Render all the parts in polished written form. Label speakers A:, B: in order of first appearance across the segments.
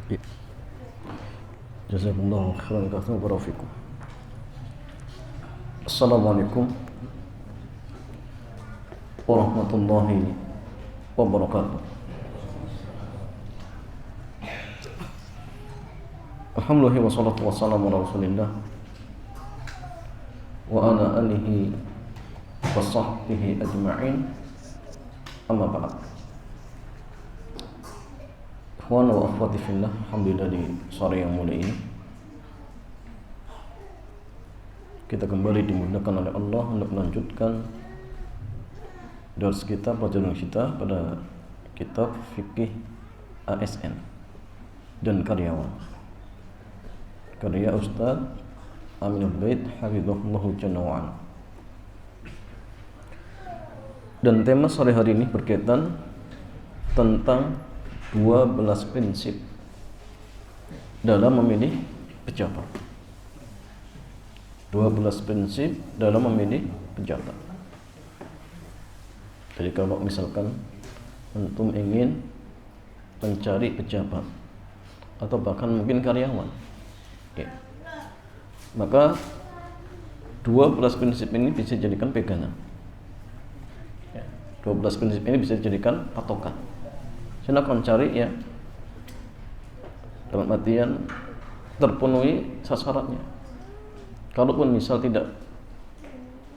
A: Ya. Jazakumullahu khairan katsiran wa barakallahu. Assalamualaikum warahmatullahi wabarakatuh. Alhamdulillah wassalatu wassalamu ala Rasulillah wa ala alihi wa sahbihi ajma'in. Amma ba'd. Ikhwan wa akhwati fillah, alhamdulillah di sore yang mulia ini kita kembali dimudahkan oleh Allah untuk melanjutkan dars kita, pelajaran kita pada kitab fikih ASN dan karyawan karya Ustaz Aminul Bait hafizahullahu jalla wa ala. Dan tema sore hari ini berkaitan tentang 12 prinsip dalam memilih pejabat. 12 prinsip dalam memilih pejabat. Jadi kalau misalkan antum ingin mencari pejabat atau bahkan mungkin karyawan, ya, maka 12 prinsip ini bisa dijadikan pegangan. 12 prinsip ini bisa dijadikan patokan. Silakan cari, ya, dalam artian terpenuhi syaratnya. Kalaupun misal tidak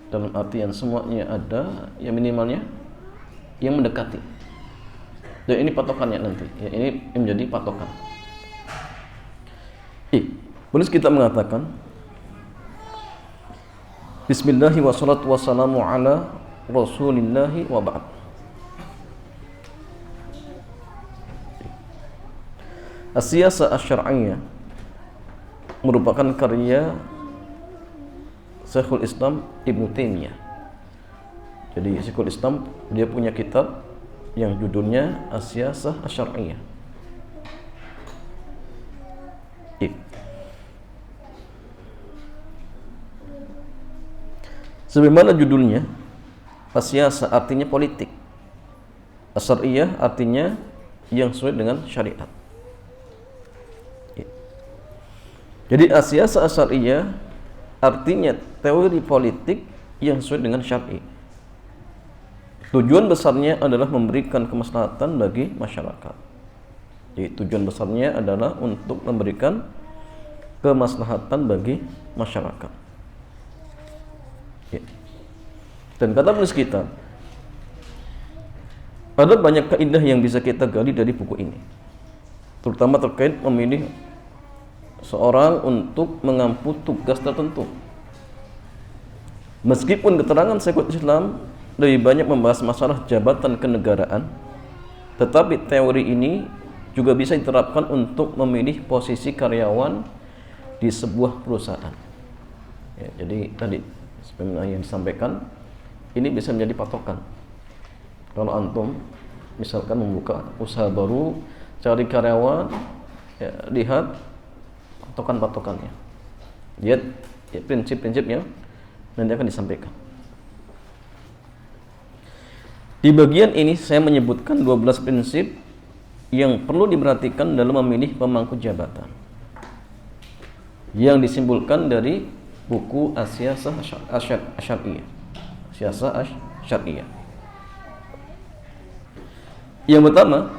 A: dalam artian semuanya ada, ya minimalnya yang mendekati. Dan ini patokannya nanti, ya, ini menjadi patokan. Boleh kita mengatakan Bismillahi wassalatu wassalamu ala Rasulillahi wa ba'd. As-Siyasah Asy-Syar'iyyah merupakan karya Syekhul Islam Ibnu Taimiyah. Jadi Syekhul Islam dia punya kitab yang judulnya As-Siyasah Asy-Syar'iyyah. Sebagaimana judulnya, As-Siyasah artinya politik, Asy-Syar'iyyah artinya yang sesuai dengan syariat. Jadi As-Siyasah Asy-Syar'iyyah artinya teori politik yang sesuai dengan syar'i. Tujuan besarnya adalah memberikan kemaslahatan bagi masyarakat. Jadi tujuan besarnya adalah untuk memberikan kemaslahatan bagi masyarakat. Ya. Dan kata penulis kita, ada banyak kaidah yang bisa kita gali dari buku ini, terutama terkait memilih seorang untuk mengampu tugas tertentu. Meskipun keterangan Syekhul Islam lebih banyak membahas masalah jabatan kenegaraan, tetapi teori ini juga bisa diterapkan untuk memilih posisi karyawan di sebuah perusahaan. Ya, jadi tadi sebenarnya yang disampaikan ini bisa menjadi patokan. Kalau antum misalkan membuka usaha baru, cari karyawan, ya, lihat patokan-patokannya, lihat, ya, prinsip-prinsipnya nanti akan disampaikan. Di bagian ini saya menyebutkan 12 prinsip yang perlu diperhatikan dalam memilih pemangku jabatan yang disimpulkan dari buku As-Siyasah Asy-Syar'iyyah. Siyasah Asy-Syar'iyyah. Yang pertama,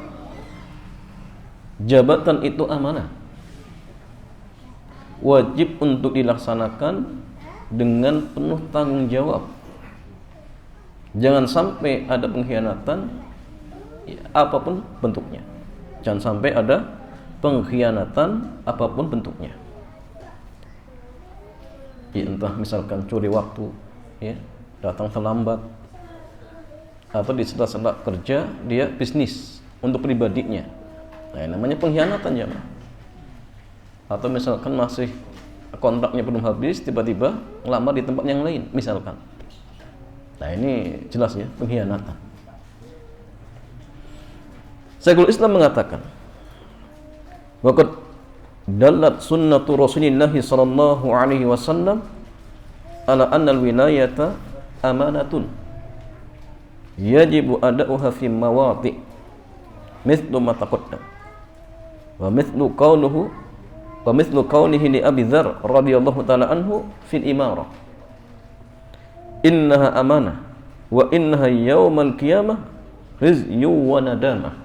A: jabatan itu amanah, wajib untuk dilaksanakan dengan penuh tanggung jawab. Jangan sampai ada pengkhianatan, ya, apapun bentuknya. Jangan sampai ada pengkhianatan apapun bentuknya. Ya, entah misalkan curi waktu, ya, datang terlambat, atau di sela-sela kerja dia bisnis untuk pribadinya. Nah, namanya pengkhianatan, ya. Atau misalkan masih kontraknya belum habis, tiba-tiba ngelamar di tempat yang lain misalkan. Nah, ini jelas, ya, pengkhianatan. Syekhul Islam mengatakan, waqad dallat sunnatu Rasulillah sallallahu alaihi wasallam ala anna al-wilayata amanatun yajibu ada'uha fi mawati' mithlu ma taqaddam. Wa mithlu qawlihi li Abi Dzar radhiyallahu taala anhu fil imarah. Innaha amanah wa innaha yaumal qiyamah rizyu wa nadamah.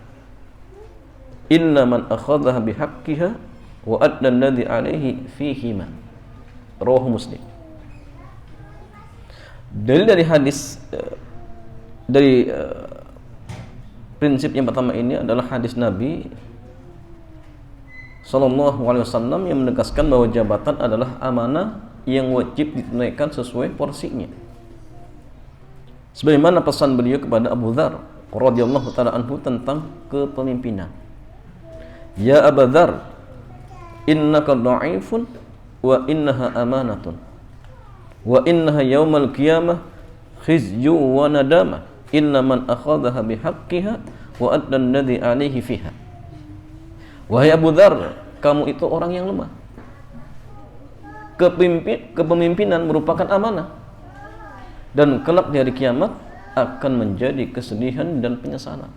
A: Illa man akhadhaha bihaqqiha wa adda alladhi alaihi fihima. Rawahu Muslim. Dari hadis prinsip yang pertama ini adalah hadis Nabi Sallallahu Alaihi Wasallam yang menegaskan bahwa jabatan adalah amanah yang wajib ditunaikan sesuai porsinya. Sebagaimana pesan beliau kepada Abu Dzar radhiyallahu taala anhu tentang kepemimpinan. Ya Abu Dzar, innaka dha'ifun wa innaha amanatun. Wa innaha yaumal qiyamah khizyu wa nadamah illa man akhadhaha bihaqqiha wa adda alladhi 'alaihi fiha. Wahai Abu Dzar, kamu itu orang yang lemah. Kepemimpinan merupakan amanah, dan kelak di hari kiamat akan menjadi kesedihan dan penyesalan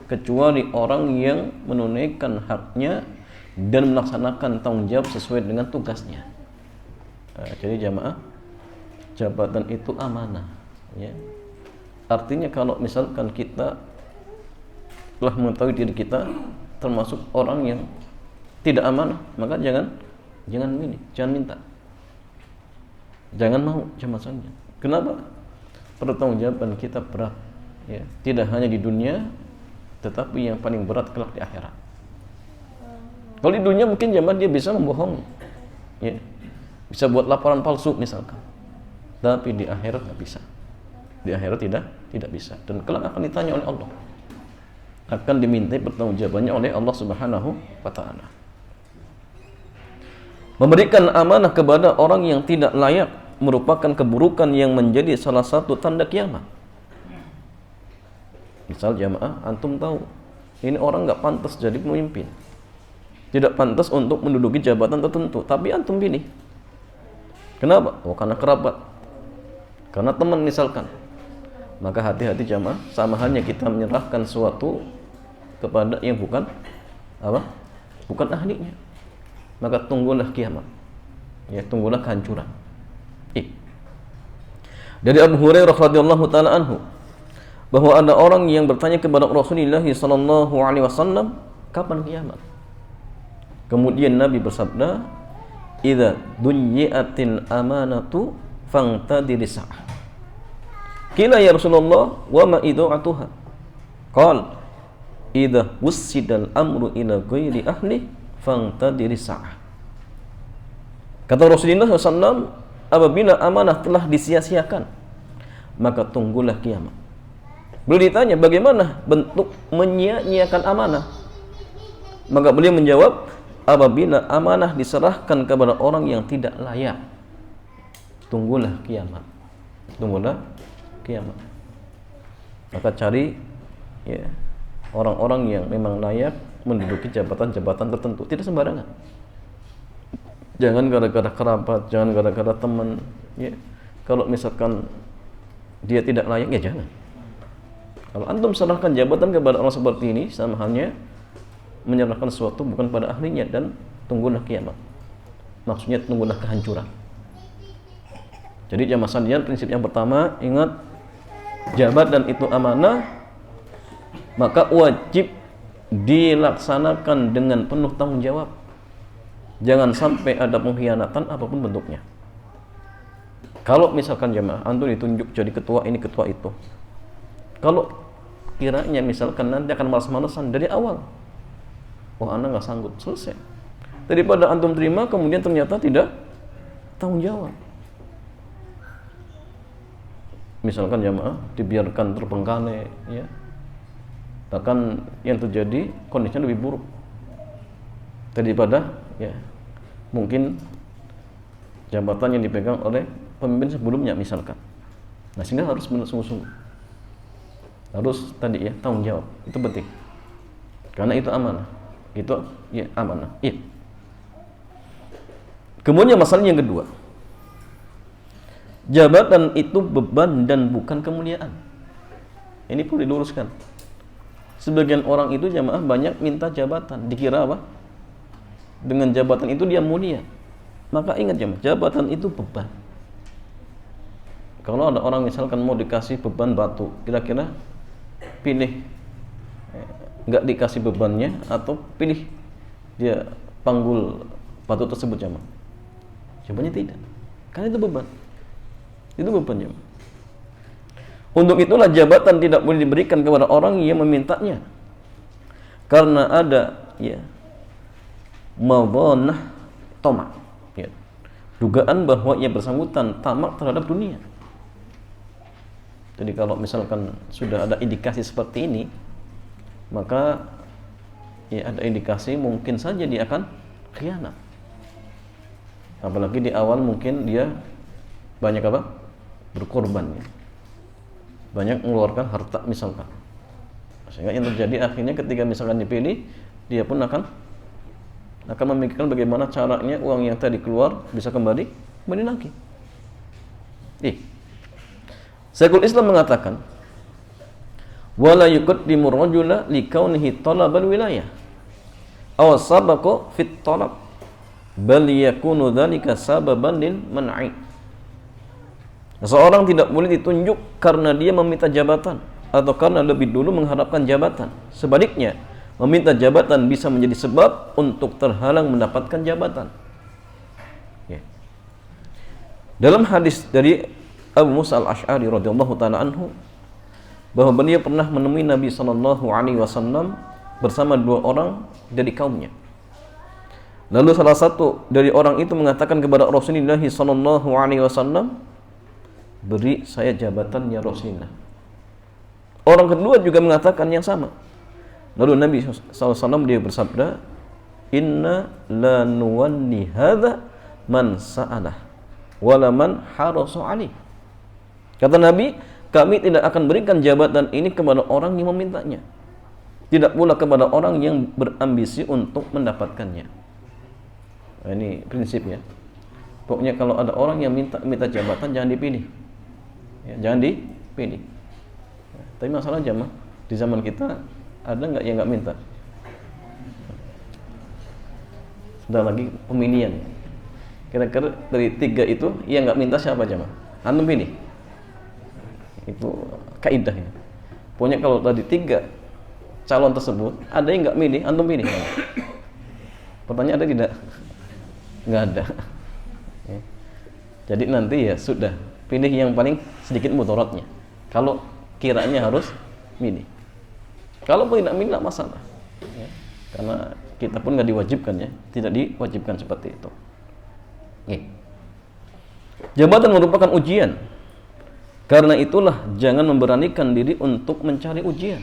A: kecuali orang yang menunaikan haknya dan melaksanakan tanggung jawab sesuai dengan tugasnya. Jadi jamaah, jabatan itu amanah, ya. Artinya kalau misalkan kita telah mengetahui diri kita termasuk orang yang tidak amanah, maka jangan milih, jangan minta, jangan mau, cuma saja. Kenapa? Pertanggungjawaban kita berat, ya. Tidak hanya di dunia, tetapi yang paling berat kelak di akhirat. Kalau di dunia mungkin jamaah dia bisa membohongi, ya, bisa buat laporan palsu misalkan, tapi di akhirat nggak bisa. Di akhirat tidak bisa, dan kelak akan ditanya oleh Allah, akan dimintai pertanggungjawabannya oleh Allah Subhanahu wa taala. Memberikan amanah kepada orang yang tidak layak merupakan keburukan yang menjadi salah satu tanda kiamat. Misal jamaah, antum tahu ini orang nggak pantas jadi pemimpin, tidak pantas untuk menduduki jabatan tertentu, tapi antum pilih. Kenapa? Oh, karena kerabat, karena teman misalkan. Maka hati-hati jamaah, sama halnya kita menyerahkan sesuatu kepada yang bukan ahlinya, maka tunggulah kiamat, ya, tunggulah kehancuran. Dari Abu Hurairah radhiyallahu taala anhu bahwa ada orang yang bertanya kepada Rasulullah sallallahu alaihi wasallam, kapan kiamat? Kemudian Nabi bersabda, idza dunyiatil amanatu fangtadiri sa'ah. Qila ya Rasulullah, wa ma idu'atuha? Qal, idza wussidal amru ila ghairi ahli fangtadiri sa'ah. Kata Rasulullah SAW, apabila amanah telah disia-siakan, maka tunggulah kiamat. Beliau ditanya bagaimana bentuk menyia-nyiakan amanah, maka beliau menjawab, apabila amanah diserahkan kepada orang yang tidak layak, tunggulah kiamat. Tunggulah kiamat. Maka cari, ya, orang-orang yang memang layak menduduki jabatan-jabatan tertentu, tidak sembarangan. Jangan gara-gara kerabat, jangan gara-gara teman, ya. Kalau misalkan dia tidak layak, ya jangan. Kalau antum serahkan jabatan kepada orang seperti ini, sama halnya menyerahkan sesuatu bukan pada ahlinya, dan tunggulah kiamat. Maksudnya tunggulah kehancuran. Jadi jamaah sekalian, prinsip yang pertama, ingat, jabatan itu amanah, maka wajib dilaksanakan dengan penuh tanggung jawab. Jangan sampai ada pengkhianatan apapun bentuknya. Kalau misalkan jamaah antum ditunjuk jadi ketua ini, ketua itu, kalau kiranya misalkan nanti akan malas-malasan dari awal, wah anak nggak sanggup, selesai. Daripada antum terima kemudian ternyata tidak tanggung jawab. Misalkan jamaah dibiarkan terbengkalai, ya, bahkan yang terjadi kondisinya lebih buruk daripada, ya, mungkin jabatan yang dipegang oleh pemimpin sebelumnya misalkan. Nah, sehingga harus bersungguh-sungguh, harus tadi, ya, tanggung jawab, itu penting, karena itu amanah, itu, ya, amanah, iya. Kemudian masalah yang kedua, jabatan itu beban dan bukan kemuliaan. Ini perlu diluruskan. Sebagian orang itu jamaah banyak minta jabatan, dikira apa? dengan jabatan itu dia mulia. Maka ingat jemaah, jabatan itu beban. Kalau ada orang misalkan mau dikasih beban batu, kira-kira pilih nggak dikasih bebannya atau pilih dia panggul batu tersebut jemaah? Jawabannya tidak, karena itu beban. Itu beban jemaah. Untuk itulah jabatan tidak boleh diberikan kepada orang yang memintanya, karena ada madhanah tamak, dugaan bahwa ia bersangkutan tamak terhadap dunia. Jadi kalau misalkan sudah ada indikasi seperti ini, maka ada indikasi mungkin saja dia akan khianat. Apalagi di awal mungkin dia banyak berkorban, banyak mengeluarkan harta misalkan. Sehingga yang terjadi akhirnya ketika misalkan dipilih, dia pun akan memikirkan bagaimana caranya uang yang tadi keluar bisa kembali lagi. Syekhul Islam mengatakan, wala yuqaddimu rajula likaunihi talabal wilayah aw sabaqa fit talab bal yakunu dzalika sababan lil man'i. Seseorang tidak boleh ditunjuk karena dia meminta jabatan atau karena lebih dulu mengharapkan jabatan. Sebaliknya, meminta jabatan bisa menjadi sebab untuk terhalang mendapatkan jabatan. Dalam hadis dari Abu Musa al-Ash'ari radhiyallahu ta'ala anhu, bahwa beliau pernah menemui Nabi sallallahu alaihi wasallam bersama dua orang dari kaumnya. Lalu salah satu dari orang itu mengatakan kepada Rasulullah sallallahu alaihi wasallam, "Beri saya jabatan ya Rasulullah." Orang kedua juga mengatakan yang sama. Lalu Nabi SAW dia bersabda, "Inna la nuwalli hadza man sa'alah wala man harasa alaihi." Kata Nabi, kami tidak akan berikan jabatan ini kepada orang yang memintanya, tidak pula kepada orang yang berambisi untuk mendapatkannya. Nah, ini prinsipnya. Pokoknya kalau ada orang yang minta jabatan, jangan dipilih, jangan dipilih. Tapi masalah jamaah di zaman kita ada nggak yang nggak minta? Sudah lagi pemilihan. Kira-kira dari 3 itu yang nggak minta siapa jamaah? Antum pilih. Itu kaidahnya. Pokoknya kalau tadi 3 calon tersebut ada yang nggak milih, antum pilih. Pertanyaan ada tidak? Nggak ada. Jadi nanti ya sudah, pilih yang paling sedikit mudaratnya. Kalau kiranya harus milih. Kalau pun tidak milih, masalah. Karena kita pun nggak diwajibkan tidak diwajibkan seperti itu. Jabatan merupakan ujian. Karena itulah jangan memberanikan diri untuk mencari ujian.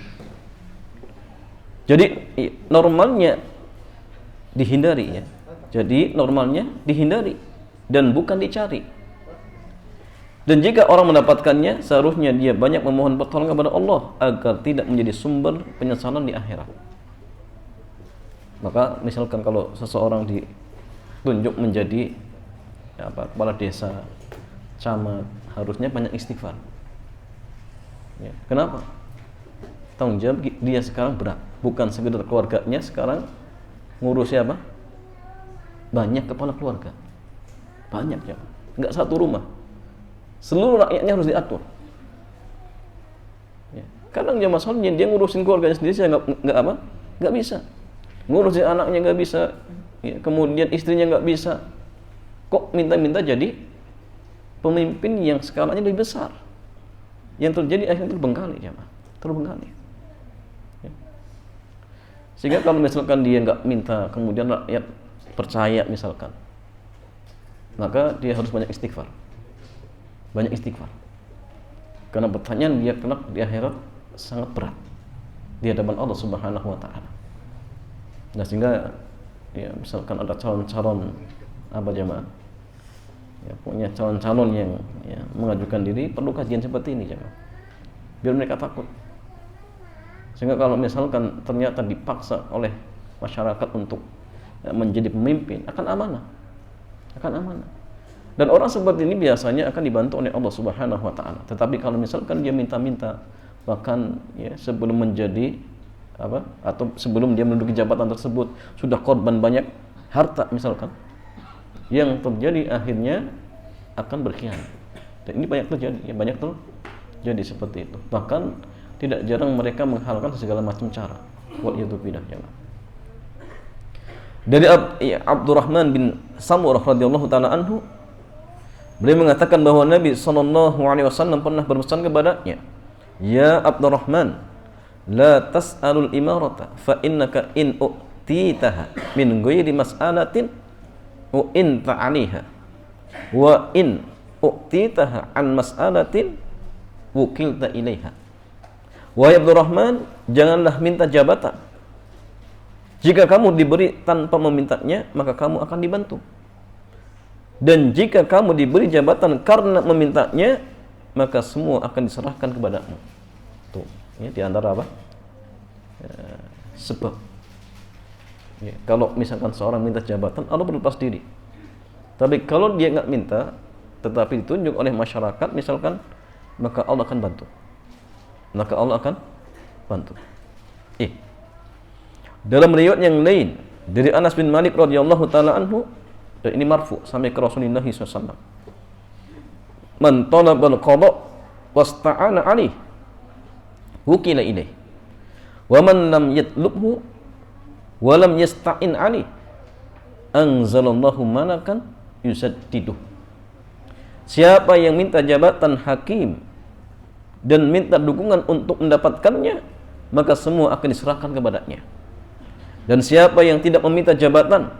A: Jadi normalnya dihindari Jadi normalnya dihindari dan bukan dicari. Dan jika orang mendapatkannya, seharusnya dia banyak memohon pertolongan kepada Allah agar tidak menjadi sumber penyesalan di akhirat. Maka misalkan kalau seseorang ditunjuk menjadi kepala desa, camat, harusnya banyak istighfar. Kenapa? Tanggung jawab dia sekarang berat, bukan sekedar keluarganya, sekarang ngurus siapa? Banyak kepala keluarga, banyak nggak satu rumah, seluruh rakyatnya harus diatur. Kadang masalahnya dia ngurusin keluarganya sendiri, saya nggak bisa, ngurusin anaknya nggak bisa, kemudian istrinya nggak bisa, kok minta-minta jadi pemimpin yang skalanya lebih besar. Yang terjadi akhirnya terbengkalai. Sehingga kalau misalkan dia nggak minta, kemudian rakyat percaya misalkan, maka dia harus banyak istighfar. Karena pertanyaan dia kelak di akhirat sangat berat di hadapan Allah Subhanahu wa taala. Nah, sehingga misalkan ada calon-calon jamaah, punya calon-calon yang mengajukan diri, perlu kajian seperti ini jamaah, biar mereka takut. Sehingga kalau misalkan ternyata dipaksa oleh masyarakat untuk menjadi pemimpin, akan amanah. Dan orang seperti ini biasanya akan dibantu oleh Allah Subhanahu wa taala. Tetapi kalau misalkan dia minta-minta, bahkan sebelum menjadi atau sebelum dia menduduki jabatan tersebut sudah korban banyak, harta misalkan, yang terjadi akhirnya akan berkhianat. Dan ini banyak terjadi, ya, banyak terjadi seperti itu. Bahkan tidak jarang mereka menghalalkan segala macam cara. Waliyadzubillah, ya. Dari Abdurrahman bin Samurah radhiyallahu taala anhu, beliau mengatakan bahwa Nabi sallallahu alaihi wasallam pernah berpesan kepadanya, "Ya Abdurrahman, la tas'alul imarata fa innaka in u'titaha min ghairi mas'alatin u'inta 'alaiha wa in u'titaha an mas'alatin wukilta ilaiha." Wahai Abdurrahman, janganlah minta jabatan. Jika kamu diberi tanpa memintanya, maka kamu akan dibantu. Dan jika kamu diberi jabatan karena memintanya, maka semua akan diserahkan kepadamu. Tuh, ya, di antara apa? Sebab. Ya, kalau misalkan seorang minta jabatan, Allah berlepas diri. Tapi kalau dia nggak minta, tetapi ditunjuk oleh masyarakat, misalkan, maka Allah akan bantu. Maka Allah akan bantu. Dalam riwayat yang lain dari Anas bin Malik radhiyallahu taala anhu, dan ini marfu sampai ke Rasulullah SAW, "Man talabal qada wasta'ana alaihi wukila ilaih wa man lam yatlubhu wa lam yasta'in alaihi anzalallahu malakan yusaddiduh." Siapa yang minta jabatan hakim dan minta dukungan untuk mendapatkannya, maka semua akan diserahkan kepadanya. Dan siapa yang tidak meminta jabatan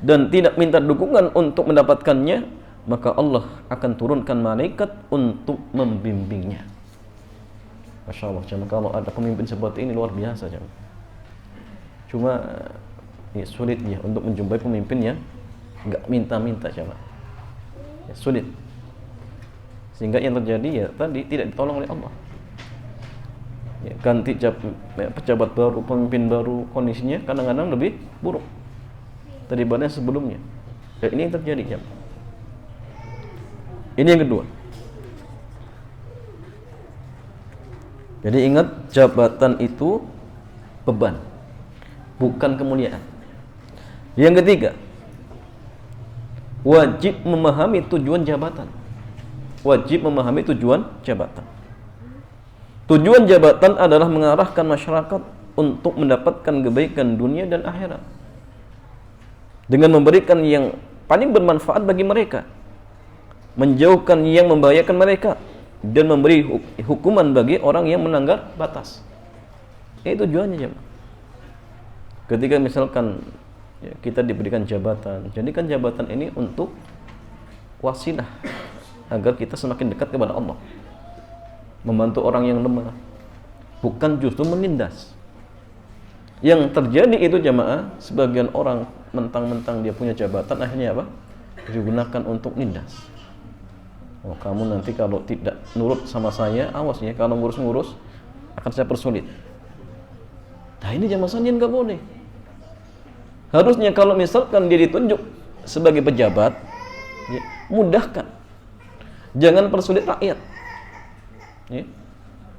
A: dan tidak minta dukungan untuk mendapatkannya, maka Allah akan turunkan malaikat untuk membimbingnya. Masya Allah, kalau ada pemimpin seperti ini luar biasa. Cuma ya, sulit ya untuk menjumpai pemimpin yang nggak minta-minta. Ya, sulit. Sehingga yang terjadi ya tadi tidak ditolong oleh Allah. Ya, ganti pejabat baru, pemimpin baru, kondisinya kadang-kadang lebih buruk daripada sebelumnya. Dan ini yang terjadi, ya. Ini yang kedua. Jadi ingat, jabatan itu beban, bukan kemuliaan. Yang ketiga, wajib memahami tujuan jabatan. Wajib memahami tujuan jabatan. Tujuan jabatan adalah mengarahkan masyarakat untuk mendapatkan kebaikan dunia dan akhirat dengan memberikan yang paling bermanfaat bagi mereka, menjauhkan yang membahayakan mereka, dan memberi hukuman bagi orang yang melanggar batas. Itu tujuannya, jemaah. Ketika misalkan ya, kita diberikan jabatan, jadikan jabatan ini untuk wasilah agar kita semakin dekat kepada Allah, membantu orang yang lemah, bukan justru menindas. Yang terjadi itu, jamaah, sebagian orang mentang-mentang dia punya jabatan, akhirnya apa? Digunakan untuk nindas. Oh, kamu nanti kalau tidak nurut sama saya, awas ya, kalau ngurus-ngurus akan saya persulit. Nah, ini jamaah sekalian nggak boleh. Harusnya kalau misalkan dia ditunjuk sebagai pejabat, ya, mudahkan. Jangan persulit rakyat. Ya.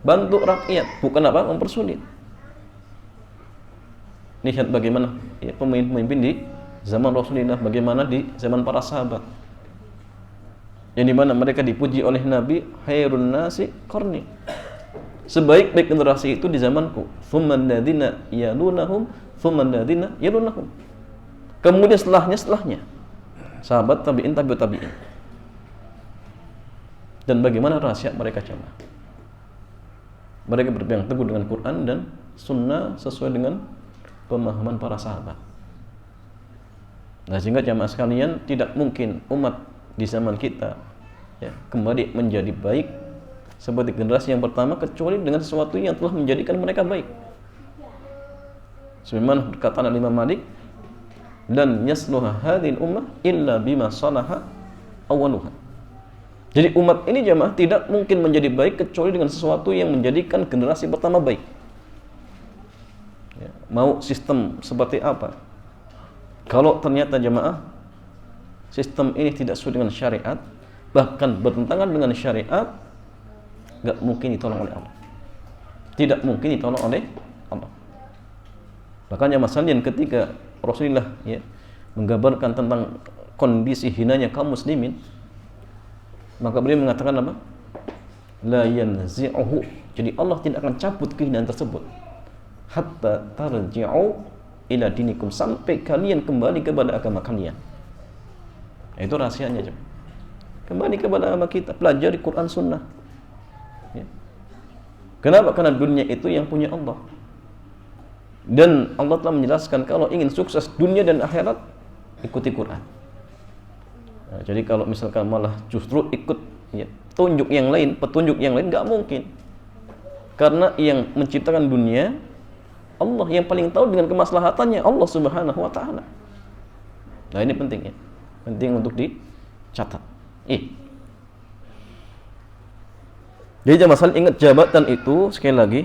A: Bantu rakyat, bukan apa? Mempersulit. Lihat bagaimana ya, pemimpin di zaman Rasulullah, bagaimana di zaman para sahabat, yang dimana mereka dipuji oleh Nabi, khairun nasi qarni, sebaik-baik generasi itu di zamanku, tsumman ladzina yalunahum, tsumman ladzina yalunahum, kemudian setelahnya sahabat, tabi'in, tabi'ut tabi'in. Dan bagaimana rahasia mereka, jemaah? Mereka berpegang teguh dengan Quran dan Sunnah sesuai dengan pemahaman para sahabat. Nah, sehingga jamaah sekalian, tidak mungkin umat di zaman kita ya, kembali menjadi baik seperti generasi yang pertama, kecuali dengan sesuatu yang telah menjadikan mereka baik. Sebagaimana perkataan Imam Malik, "Lan yasluha hadhil ummah illa bima salaha awwaluha." Jadi umat ini, jamaah, tidak mungkin menjadi baik kecuali dengan sesuatu yang menjadikan generasi pertama baik. Ya, mau sistem seperti apa? Kalau ternyata, jamaah, sistem ini tidak sesuai dengan syariat, bahkan bertentangan dengan syariat, nggak mungkin ditolong oleh Allah. Tidak mungkin ditolong oleh Allah. Makanya masalahnya ketika Rasulullah ya, menggambarkan tentang kondisi hinanya kaum muslimin, maka beliau mengatakan apa? La yanzi'uhu. Jadi Allah tidak akan cabut kehinaan tersebut hatta tarji'u ila dinikum, sampai kalian kembali kepada agama kalian. Itu rahasianya, jemaah. Kembali kepada agama kita, pelajari Quran Sunnah. Ya. Kenapa? Karena dunia itu yang punya Allah. Dan Allah telah menjelaskan kalau ingin sukses dunia dan akhirat, ikuti Quran. Nah, jadi kalau misalkan malah justru ikut petunjuk yang lain, nggak mungkin. Karena yang menciptakan dunia Allah, yang paling tahu dengan kemaslahatannya Allah Subhanahu wa taala. Nah, ini penting ya. Penting untuk dicatat. Jadi masalah ingat, jabatan itu sekali lagi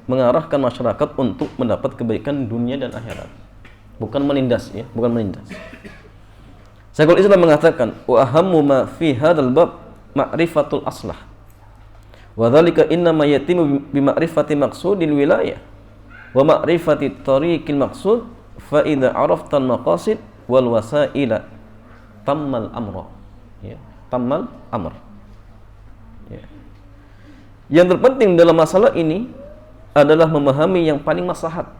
A: mengarahkan masyarakat untuk mendapat kebaikan dunia dan akhirat. Bukan menindas ya, bukan menindas. Syekhul Islam mengatakan, wa ahammu ma fi hadzal bab ma'rifatul aslah. Wa dzalika inna ma yatimu bi ma'rifati maqsudil wilayah wa ma'rifati tariqil maqsud, fa idza arafta al maqasid wal wasaila tammal amra. Ya, tammal amr. Ya. Yang terpenting dalam masalah ini adalah memahami yang paling maslahat.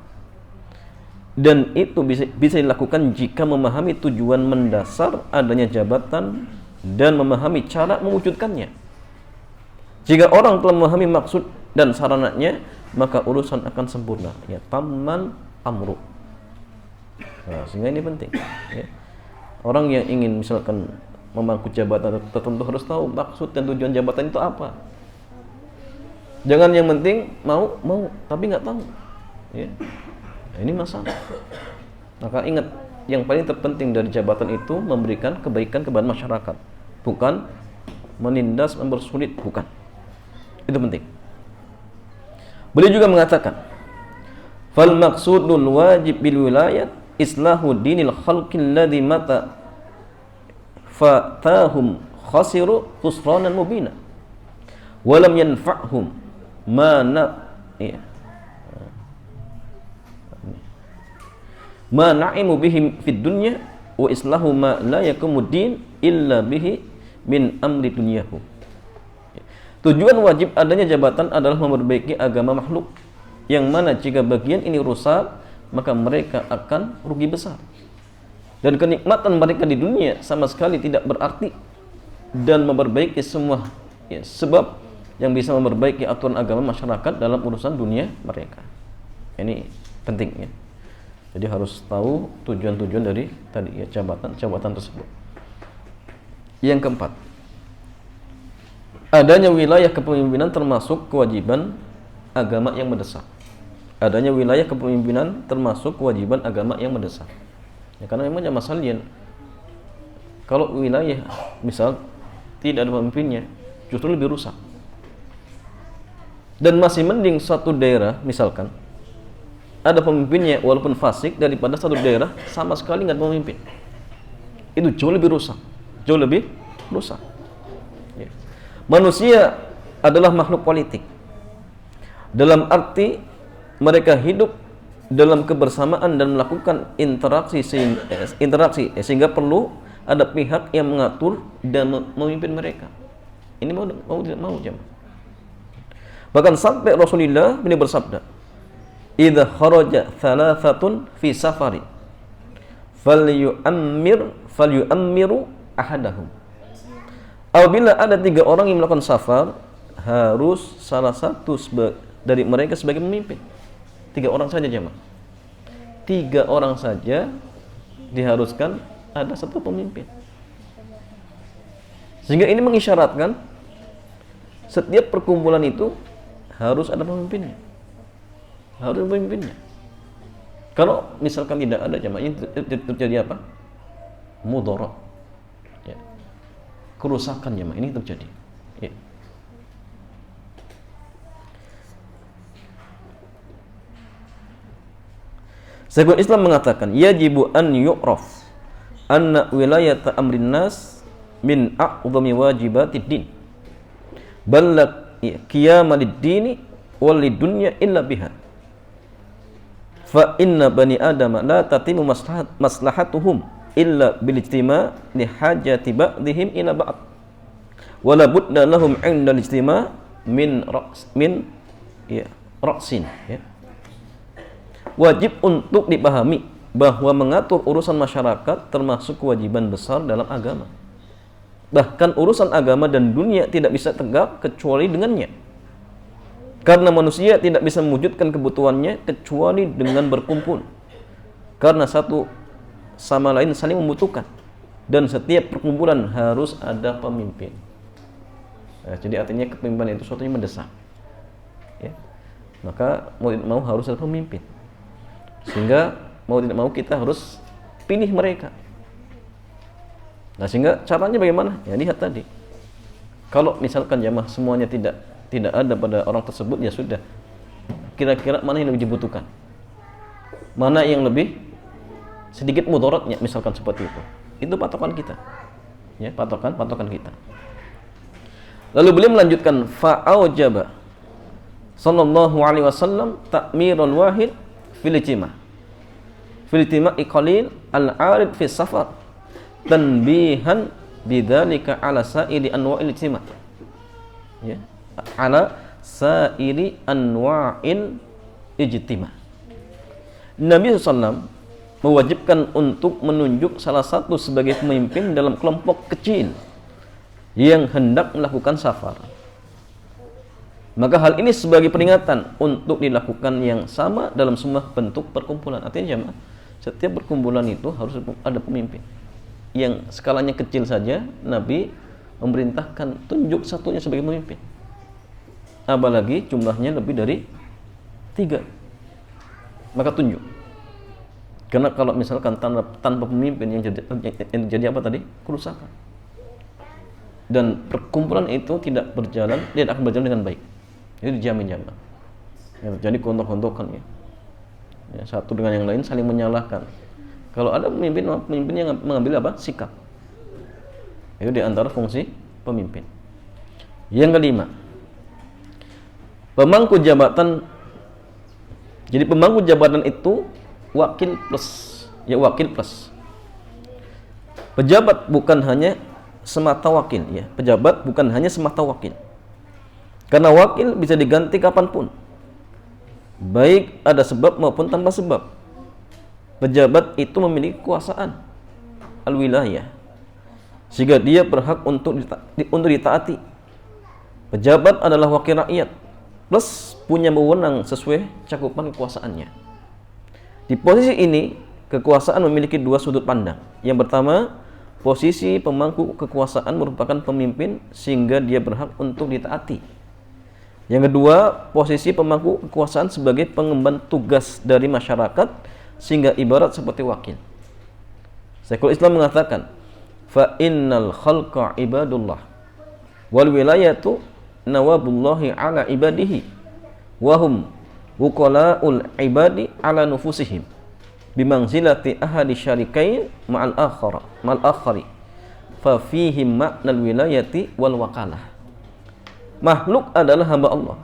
A: Dan itu bisa dilakukan jika memahami tujuan mendasar adanya jabatan dan memahami cara mewujudkannya. Jika orang telah memahami maksud dan sarananya, maka urusan akan sempurna. Ya, tamman amru. Nah, sehingga ini penting. Ya. Orang yang ingin misalkan memangku jabatan tertentu harus tahu maksud dan tujuan jabatan itu apa. Jangan yang penting mau tapi nggak tahu. Ya. Nah, ini masalah. Maka ingat, yang paling terpenting dari jabatan itu memberikan kebaikan kepada masyarakat, bukan menindas, mempersulit, bukan. Itu penting. Beliau juga mengatakan, fal maqsudul wajib bil wilayat islahu dinil khalqil ladzi mata fatahum khasiru khusranan mubina walam yanfa'hum ma na'imu bihim fid dunya wa islahu ma la yakumuddin illa bihi min amri dunyahu. Tujuan wajib adanya jabatan adalah memperbaiki agama makhluk, yang mana jika bagian ini rusak maka mereka akan rugi besar, dan kenikmatan mereka di dunia sama sekali tidak berarti, dan memperbaiki semua sebab yang bisa memperbaiki aturan agama masyarakat dalam urusan dunia mereka. Ini penting ya. Jadi harus tahu tujuan-tujuan dari tadi ya, jabatan tersebut. Yang keempat, adanya wilayah kepemimpinan termasuk kewajiban agama yang mendesak. Adanya wilayah kepemimpinan termasuk kewajiban agama yang mendesak. Ya, karena memang masalah kalau wilayah misal tidak ada pemimpinnya, justru lebih rusak. Dan masih mending satu daerah misalkan ada pemimpinnya walaupun fasik, daripada satu daerah sama sekali nggak ada pemimpin. Itu jauh lebih rusak, jauh lebih rusak. Ya. Manusia adalah makhluk politik, dalam arti mereka hidup dalam kebersamaan dan melakukan interaksi sehingga perlu ada pihak yang mengatur dan memimpin mereka. Ini mau tidak mau jemaah. Bahkan sampai Rasulullah beliau bersabda, idza kharaja thalathatun fi safari falyu'ammiru ahadahum. Apabila ada 3 orang yang melakukan safar, harus salah satu dari mereka sebagai pemimpin. 3 orang saja jemaah. 3 orang saja diharuskan ada satu pemimpin. Sehingga ini mengisyaratkan setiap perkumpulan itu harus ada pemimpinnya. Harus ada pemimpinnya. Kalau misalkan tidak ada jemaah, ini terjadi apa? Mudarat. Ya. Kerusakan jemaah ini terjadi. Ya. Syekhul Islam mengatakan, yajibu an yu'raf anna wilayata amrin nas min a'zami wajibatid din. Bal qiyama lid-dini wal lidunya illa biha. Fa inna bani adama la tatimu maslahatuhum illa bil ijtima' li hajati ba'dihim ila ba'd wala budda lahum 'inda al-ijtima' min ra'sin ya. Wajib untuk dipahami bahwa mengatur urusan masyarakat termasuk kewajiban besar dalam agama. Bahkan urusan agama dan dunia tidak bisa tegak kecuali dengannya. Karena manusia tidak bisa mewujudkan kebutuhannya kecuali dengan berkumpul. Karena satu sama lain saling membutuhkan. Dan setiap perkumpulan harus ada pemimpin. Nah, jadi artinya kepemimpinan itu sesuatu yang mendesak. Ya. Maka mau tidak mau harus ada pemimpin. Sehingga mau tidak mau kita harus pilih mereka. Nah, sehingga caranya bagaimana? Ya lihat tadi. Kalau misalkan jamaah semuanya tidak ada pada orang tersebut, ya sudah. Kira-kira mana yang lebih dibutuhkan? Mana yang lebih sedikit mudaratnya, misalkan seperti itu. Itu patokan kita. Ya, patokan kita. Lalu beliau melanjutkan fa'aujaba sallallahu alaihi wasallam ta'mirul wahid fil ijtima' qalil al-arid fi safar tanbihan bidzalika ala sa'iri anwa'il ijtima'. Ya, ala sa'iri anwa'il ijtima'. Nabi SAW mewajibkan untuk menunjuk salah satu sebagai pemimpin dalam kelompok kecil yang hendak melakukan safar. Maka hal ini sebagai peringatan untuk dilakukan yang sama dalam semua bentuk perkumpulan. Artinya jemaah, setiap perkumpulan itu harus ada pemimpin. Yang skalanya kecil saja Nabi memerintahkan tunjuk satunya sebagai pemimpin. Apalagi jumlahnya lebih dari 3. Maka tunjuk. Karena kalau misalkan tanpa pemimpin yang jadi apa tadi? Kerusakan. Dan perkumpulan itu tidak akan berjalan dengan baik. Itu dijamin jamaah. Ya, jadi kontok-kontokan ya. Ya, satu dengan yang lain saling menyalahkan. Kalau ada pemimpin yang mengambil apa? Sikap. Itu di antara fungsi pemimpin. Yang kelima, pemangku jabatan. Jadi pemangku jabatan itu wakil plus. Ya, wakil plus. Pejabat bukan hanya semata wakil ya. Pejabat bukan hanya semata wakil. Karena wakil bisa diganti kapanpun. Baik ada sebab maupun tanpa sebab. Pejabat itu memiliki kekuasaan al-wilayah, sehingga dia berhak untuk ditaati. Pejabat adalah wakil rakyat plus punya wewenang sesuai cakupan kekuasaannya. Di posisi ini, kekuasaan memiliki 2 sudut pandang. Yang pertama, posisi pemangku kekuasaan merupakan pemimpin sehingga dia berhak untuk ditaati. Yang kedua, posisi pemangku kekuasaan sebagai pengemban tugas dari masyarakat sehingga ibarat seperti wakil. Syekhul Islam mengatakan, fa innal khalqa ibadullah wal wilayatu nawabullahi ala ibadihi wa hum wuqala'ul ibadi ala nufusihim bimanzilati ahadi syarikain ma'al akhari fa fihim ma'nal wilayati wal wakalah. Makhluk adalah hamba Allah,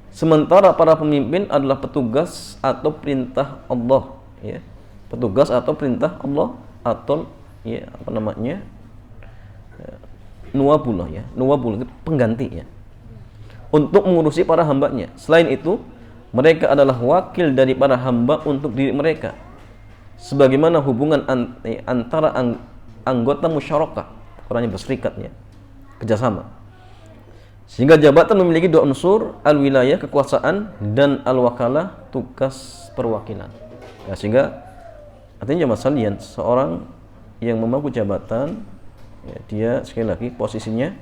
A: sementara para pemimpin adalah petugas atau perintah Allah ya. Petugas atau perintah Allah atau ya apa namanya? Nuwabullah ya. Nuwabullah itu pengganti ya. Untuk mengurusi para hambanya. Selain itu, mereka adalah wakil dari para hamba untuk diri mereka. Sebagaimana hubungan antara anggota musyarakah, orangnya berserikat ya, kerjasama. Sehingga jabatan memiliki 2 unsur, al-wilayah kekuasaan dan al-wakalah tugas perwakilan. Ya, sehingga artinya jamaah sekalian, seorang yang memangku jabatan ya, dia sekali lagi posisinya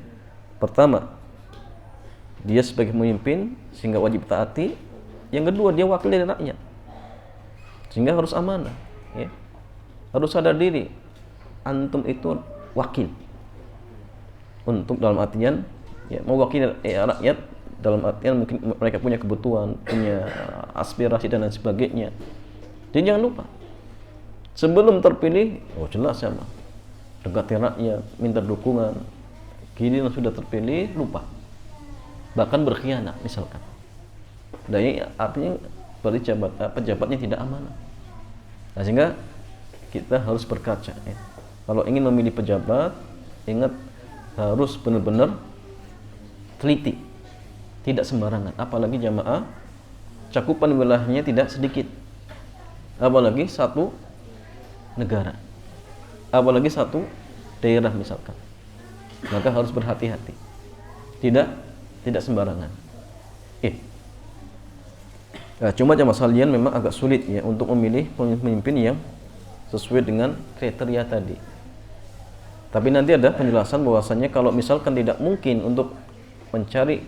A: pertama dia sebagai pemimpin sehingga wajib taati. Yang kedua, dia wakil dari rakyat sehingga harus amanah ya. Harus sadar diri antum itu wakil untuk dalam artian ya, mewakili rakyat dalam artian mungkin mereka punya kebutuhan, punya aspirasi dan lain sebagainya. Jadi jangan lupa sebelum terpilih, jelas sama dekati rakyat, minta dukungan. Kini sudah terpilih lupa, bahkan berkhianat misalkan. Dan ini artinya berarti pejabatnya tidak amanah. Nah, sehingga kita harus berkaca ya. Kalau ingin memilih pejabat, ingat harus benar-benar teliti, tidak sembarangan. Apalagi jamaah cakupan wilayahnya tidak sedikit, apalagi satu negara, apalagi satu daerah misalkan, maka harus berhati-hati, tidak sembarangan. Nah, cuma jamaah sekalian memang agak sulit ya untuk memilih pemimpin yang sesuai dengan kriteria tadi. Tapi nanti ada penjelasan bahwasanya kalau misalkan tidak mungkin untuk mencari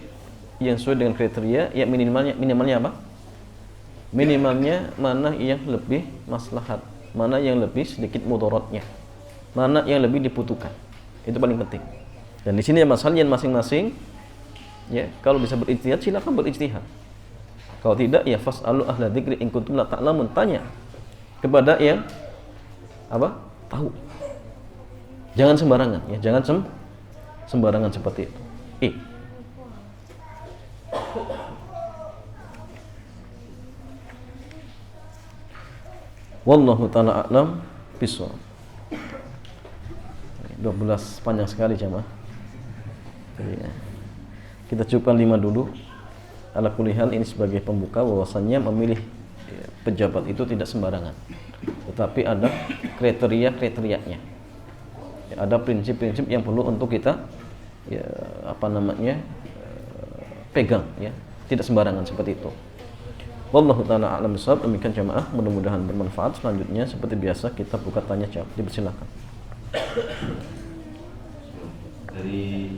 A: yang sesuai dengan kriteria, ya minimalnya apa? Minimalnya mana yang lebih maslahat, mana yang lebih sedikit mudaratnya, mana yang lebih dibutuhkan. Itu paling penting. Dan di sini ya masalahnya masing-masing ya, kalau bisa berijtihad silakan berijtihad. Kalau tidak ya fas'alu ahla dzikri in kuntum la ta'lamun, tanya kepada yang apa? Tahu. Jangan sembarangan ya, jangan sembarangan seperti itu. Wallahu ta'ala a'lam bishawab. 12 panjang sekali jamaah. Jadi, kita cukupkan 5 dulu. Ala kulli hal ini sebagai pembuka bahwasannya memilih pejabat itu tidak sembarangan. Tetapi ada kriteria-kriterianya. Ya, ada prinsip-prinsip yang perlu untuk kita ya, pegang ya. Tidak sembarangan seperti itu. Wallahu ta'ala a'lam bishawab. Demikian jamaah, mudah-mudahan bermanfaat. Selanjutnya seperti biasa kita buka tanya jawab. Dipersilakan.
B: Dari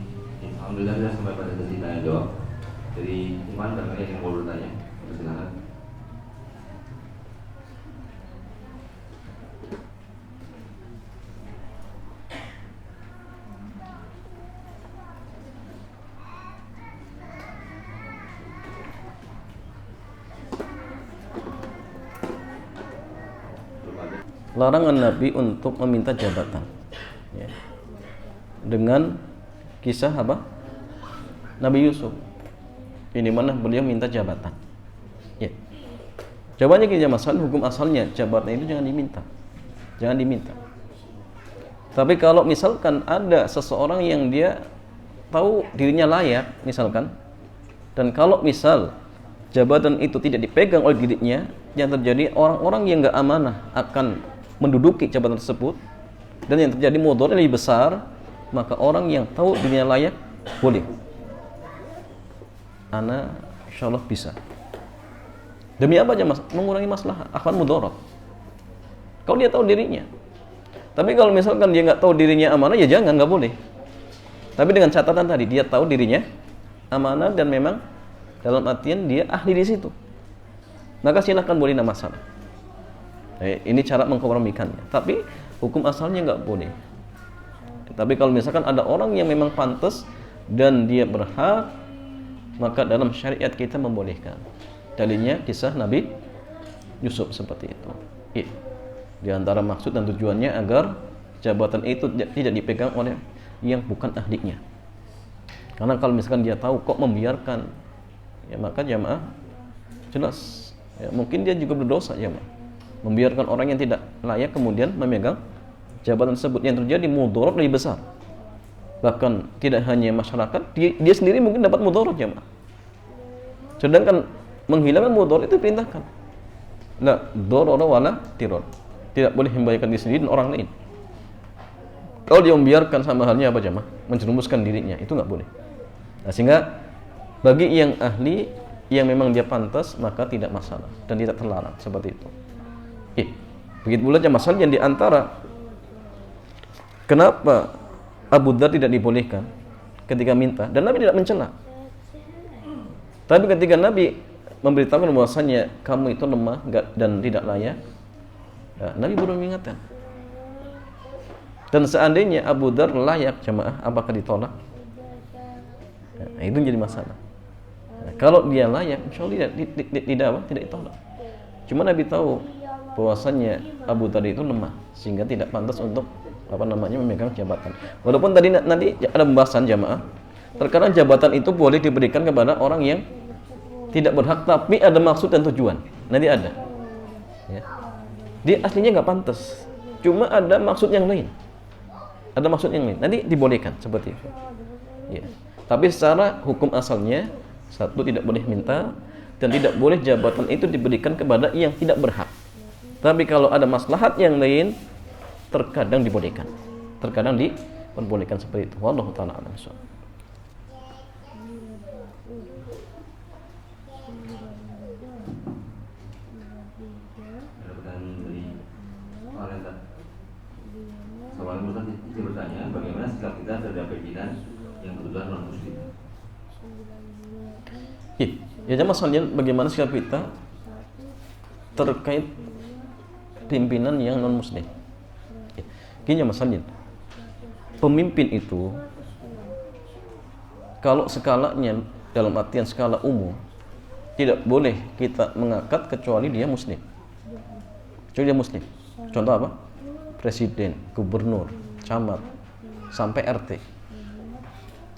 B: alhamdulillah sudah sampai pada sesi tanya jawab. Dari Iman dan yang mau bertanya, silakan.
A: Larangan Nabi untuk meminta jabatan ya. Dengan kisah apa? Nabi Yusuf. Ini mana beliau minta jabatan. Ya. Jawabannya gini masalah hukum asalnya jabatan itu jangan diminta. Jangan diminta. Tapi kalau misalkan ada seseorang yang dia tahu dirinya layak misalkan, dan kalau misal jabatan itu tidak dipegang oleh dirinya, yang terjadi orang-orang yang enggak amanah akan menduduki jabatan tersebut, dan yang terjadi mudarat lebih besar, maka orang yang tahu dirinya layak boleh. Ana insyaallah bisa. Demi apa aja mas? Mengurangi masalah, akan mudarat. Kalau dia tahu dirinya. Tapi kalau misalkan dia nggak tahu dirinya amanah, ya jangan, nggak boleh. Tapi dengan catatan tadi, dia tahu dirinya amanah dan memang dalam artian dia ahli di situ, maka silakan boleh, tidak masalah. Ini cara mengkompromikannya. Tapi hukum asalnya nggak boleh. Tapi kalau misalkan ada orang yang memang pantas dan dia berhak, maka dalam syariat kita membolehkan. Dalilnya kisah Nabi Yusuf seperti itu. Di antara maksud dan tujuannya agar jabatan itu tidak dipegang oleh yang bukan ahlinya. Karena kalau misalkan dia tahu kok membiarkan, ya maka jamaah jelas ya, mungkin dia juga berdosa jamaah. Membiarkan orang yang tidak layak kemudian memegang jabatan tersebut, yang terjadi mudarat lebih besar. Bahkan tidak hanya masyarakat, dia sendiri mungkin dapat mudarat jamaah. Sedangkan menghilangkan mudarat itu perintahkan. La darara wala tirar. Tidak boleh membahayakan diri sendiri dan orang lain. Kalau dia membiarkan, sama halnya apa jamaah? Menjerumuskan dirinya, itu nggak boleh. Nah, sehingga bagi yang ahli yang memang dia pantas, maka tidak masalah dan tidak terlarang seperti itu. Begitu pula masalah yang diantara kenapa Abu Dzar tidak dibolehkan ketika minta, dan Nabi tidak mencela. Tapi ketika Nabi memberitahukan bahwasanya kamu itu lemah dan tidak layak, ya, Nabi baru mengingatkan. Dan seandainya Abu Dzar layak jamaah, apakah ditolak? Nah, itu jadi masalah. Nah, kalau dia layak, insya Allah tidak ditolak. Cuma Nabi tahu bahwasanya Abu Dzar itu lemah sehingga tidak pantas untuk memegang jabatan. Walaupun tadi nanti ada pembahasan jamaah, terkadang jabatan itu boleh diberikan kepada orang yang tidak berhak, tapi ada maksud dan tujuan. Nanti ada. Ya. Dia aslinya nggak pantas, cuma ada maksud yang lain. Ada maksud yang lain. Nanti dibolehkan seperti itu. Ya. Tapi secara hukum asalnya, satu, tidak boleh minta, dan tidak boleh jabatan itu diberikan kepada yang tidak berhak. Tapi kalau ada maslahat yang lain, terkadang dibolehkan. Terkadang diperbolehkan seperti itu. Wallahu ta'ala a'lam.
B: Soalnya Ustaz dia bertanya bagaimana sikap kita terhadap pimpinan yang kebetulan non muslim.
A: Ya, jamaah sekalian, bagaimana sikap kita terkait pimpinan yang non muslim? Gini jamaah sekalian, pemimpin itu kalau skalanya dalam artian skala umum tidak boleh kita mengangkat kecuali dia muslim. Kecuali dia muslim. Contoh apa? Presiden, gubernur, camat, sampai RT.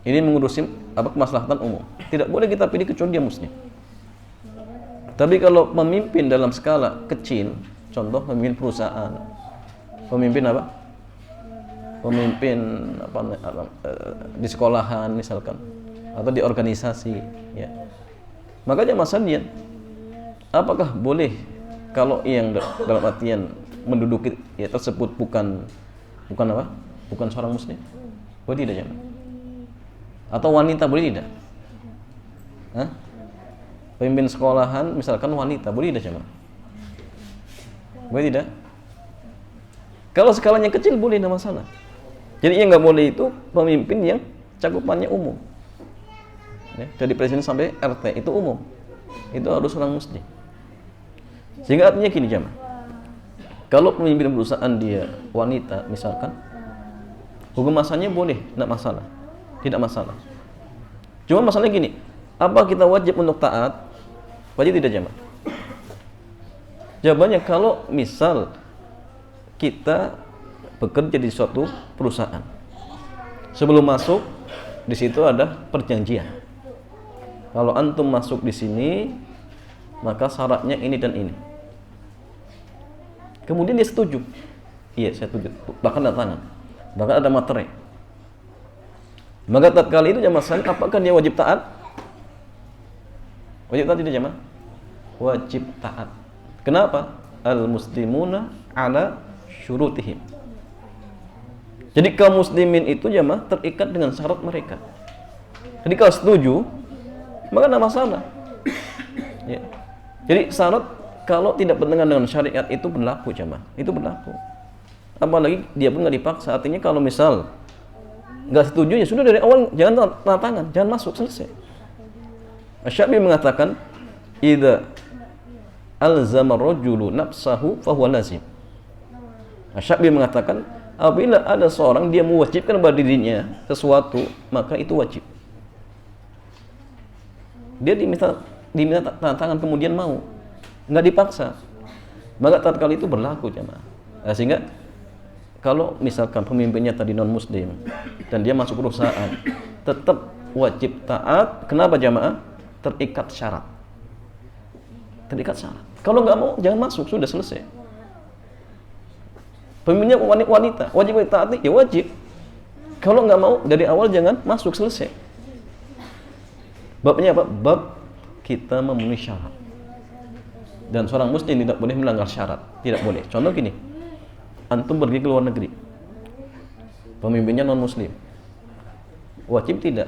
A: Ini mengurusi kemaslahatan umum. Tidak boleh kita pilih kecuali dia muslim. Tapi kalau pemimpin dalam skala kecil, contoh pemimpin perusahaan, pemimpin apa? Pemimpin di sekolahan misalkan, atau di organisasi, ya. Makanya masalahnya, apakah boleh kalau yang dalam artian menduduki ya tersebut bukan apa? Bukan seorang muslim? Boleh tidak, jemaah? Atau wanita boleh tidak? Hah? Pemimpin sekolahan misalkan wanita boleh tidak, jemaah? Boleh tidak? Kalau skalanya kecil boleh, tidak masalah. Jadi yang nggak boleh itu pemimpin yang cakupannya umum. Ya, dari presiden sampai RT itu umum. Itu harus orang muslim. Sehingga artinya gini, jemaah. Kalau pemimpin perusahaan dia wanita misalkan, hukum asalnya boleh, tidak masalah. Tidak masalah. Cuma masalahnya gini, apa kita wajib untuk taat? Wajib tidak, jemaah? Jawabannya, kalau misal kita bekerja di suatu perusahaan, sebelum masuk di situ ada perjanjian. Kalau antum masuk di sini, maka syaratnya ini dan ini. Kemudian dia setuju. Iya, saya setuju. Bahkan ada tangan. Bahkan ada materai. Maka tatkala itu jamaah sekalian, apakah dia wajib taat? Wajib taat tidak, jamaah? Wajib taat. Kenapa? Al-muslimuna ala syurutihim. Jadi kaum muslimin itu, jamaah, terikat dengan syarat mereka. Jadi kalau setuju, maka tidak masalah. Ya. Jadi syarat kalau tidak bertentangan dengan syariat itu berlaku, jemaah. Itu berlaku. Apalagi dia pun nggak dipaksa. Artinya kalau misal nggak setuju, ya sudah dari awal jangan tanda tangan, jangan masuk, selesai. Asy-Syafi'i mengatakan, "Idza alzama rajulu nafsahu fahuwa lazim." Asy-Syafi'i mengatakan, apabila ada seorang dia mewajibkan pada dirinya sesuatu, maka itu wajib. Dia diminta tanda tangan kemudian mau, nggak dipaksa, maka tatkala itu berlaku, jemaah. Nah, sehingga kalau misalkan pemimpinnya tadi non muslim dan dia masuk perusahaan, tetap wajib taat. Kenapa, jemaah? Terikat syarat. Terikat syarat. Kalau nggak mau, jangan masuk, sudah selesai. Pemimpinnya wanita, wajib taati, ya wajib. Kalau nggak mau dari awal jangan masuk, selesai. Babnya apa? Bab kita memenuhi syarat. Dan seorang muslim tidak boleh melanggar syarat, tidak boleh. Contoh gini, antum pergi ke luar negeri, pemimpinnya non muslim, wajib tidak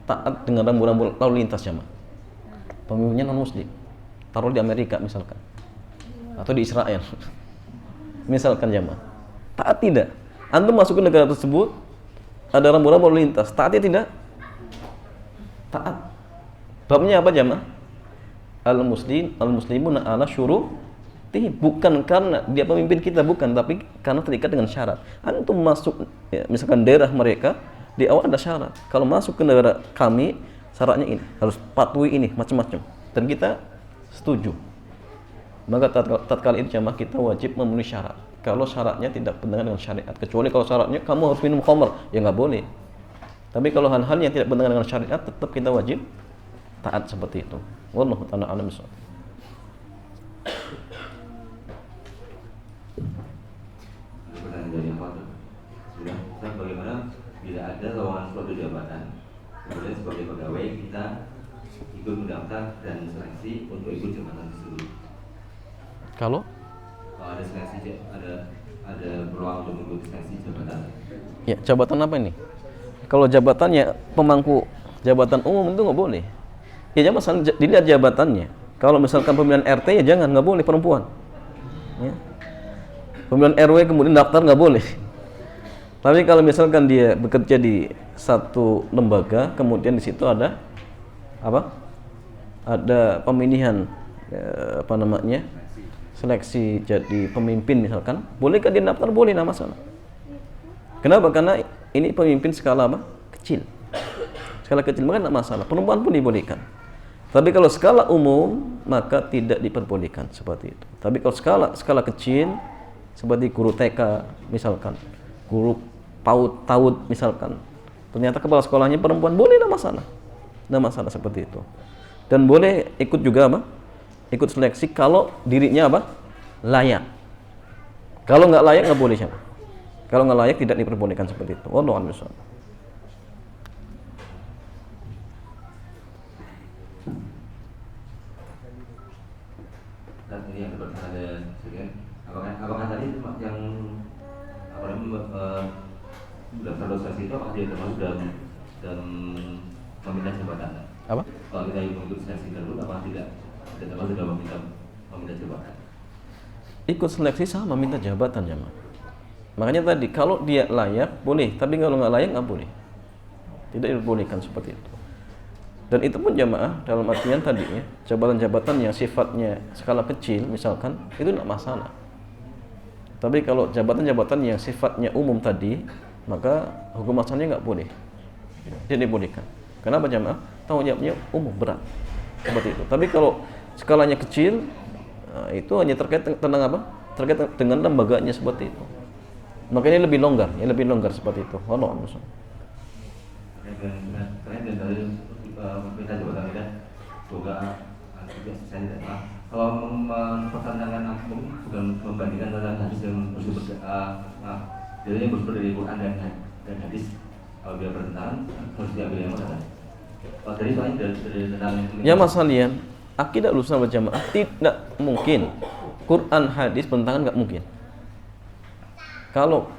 A: taat dengan rambu-rambu lalu lintas, jamaah? Pemimpinnya non muslim, taruh di Amerika misalkan, atau di Israel misalkan, jamaah, taat tidak? Antum masuk ke negara tersebut, ada rambu-rambu lalu lintas, taatnya tidak? Taat. Babnya apa, jamaah? Al-muslimuna ala syurutihim. Bukan karena dia pemimpin kita, bukan, tapi karena terikat dengan syarat. Antum masuk, ya, misalkan daerah mereka, di awal ada syarat. Kalau masuk ke negara kami, syaratnya ini, harus patuhi ini, macam-macam. Dan kita setuju. Maka tatkala itu, jamaah, kita wajib memenuhi syarat. Kalau syaratnya tidak bertentangan dengan syariat, kecuali kalau syaratnya kamu harus minum khamr, ya nggak boleh. Tapi kalau hal-hal yang tidak bertentangan dengan syariat, tetap kita wajib taat seperti itu. Wallahu ta'ala a'lam bishawab.
B: suatu jabatan, kemudian sebagai pegawai kita ikut mendaftar dan seleksi untuk ikut jabatan tersebut.
A: Kalau
B: Ada seleksi, ada peluang untuk mengikuti seleksi jabatan.
A: ya jabatan apa ini? Kalau jabatannya pemangku jabatan umum itu nggak boleh. Ya jangan masalah dilihat jabatannya. Kalau misalkan pemilihan RT ya jangan, nggak boleh perempuan. Ya. Pemilihan RW kemudian daftar nggak boleh. Tapi kalau misalkan dia bekerja di satu lembaga, kemudian di situ ada apa? Ada pemilihan apa namanya? Seleksi jadi pemimpin misalkan, bolehkah dia daftar? Boleh, nggak masalah. Kenapa? Karena ini pemimpin skala apa? Kecil. Skala kecil maka nggak masalah. Perempuan pun dibolehkan. Tapi kalau skala umum maka tidak diperbolehkan seperti itu. Tapi kalau skala kecil seperti guru TK misalkan, guru PAUD misalkan, ternyata kepala sekolahnya perempuan, boleh, nggak masalah. Nggak masalah seperti itu. Dan boleh ikut juga apa? Ikut seleksi kalau dirinya apa? Layak. Kalau nggak layak nggak boleh siapa. Kalau nggak layak tidak diperbolehkan seperti itu. Wallahu a'lam bishawab.
B: Dan ini yang ada sekian. Apakah tadi yang apa namanya daftar seleksi itu apakah dia termasuk dalam meminta jabatan?
A: Apa?
B: Kalau kita ikut seleksi tersebut apakah tidak termasuk dalam meminta jabatan?
A: Ikut seleksi sama minta jabatan jamaah. Makanya tadi kalau dia layak boleh, tapi kalau nggak layak nggak boleh. Tidak diperbolehkan seperti itu. Dan itu pun jamaah dalam artian tadi ya, jabatan-jabatan yang sifatnya skala kecil misalkan itu tidak masalah. Tapi kalau jabatan-jabatan yang sifatnya umum tadi, maka hukum asalnya nggak boleh. Tidak dibolehkan. Kenapa jamaah? Tanggung jawabnya umum, berat. Seperti itu. Tapi kalau skalanya kecil, nah, itu hanya terkait tentang apa? Terkait dengan lembaganya seperti itu. Makanya lebih longgar, ya lebih longgar seperti itu. Wallahu a'lam.
B: Terkait dengan minta jabatan kita, semoga saya tidak tahu. Kalau mempertentangkan bukan membandingkan tentang hadis yang bersumber dari Quran dan hadis, kalau dia bertentangan harus diambil yang mana? Kalau dari soalnya dari tentang
A: ya mas kalian, akidah Ahlussunnah wal Jamaah tidak mungkin Quran hadis bertentangan, nggak mungkin. Kalau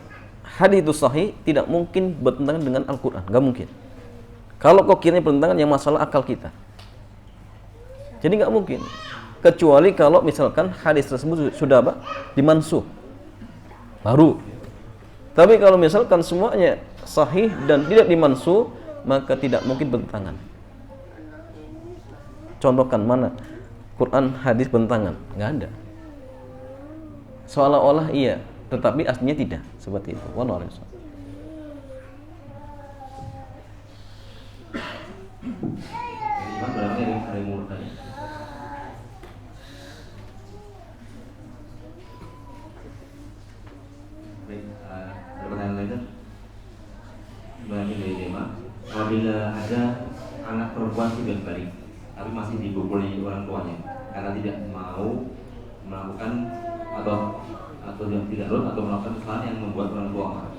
A: hadis itu sahih tidak mungkin bertentangan dengan Al-Quran, nggak mungkin. Kalau kau kira bertentangan yang masalah akal kita, jadi nggak mungkin. Kecuali kalau misalkan hadis tersebut sudah apa? Dimansuh baru. Tapi kalau misalkan semuanya sahih dan tidak dimansuh, maka tidak mungkin bertentangan. Contohkan mana Quran hadis bertentangan? Nggak ada. Seolah-olah iya, tetapi aslinya tidak, seperti itu. Wallahu a'lam.
B: Iman berarti ada yang mau bertanya. Baik, ada pertanyaan lain? Berarti dari tema, apabila ada anak perempuan sudah balik, tapi masih diboboli orang tuanya karena tidak mau melakukan atau tidak nurut atau melakukan kesalahan yang membuat orang tua marah,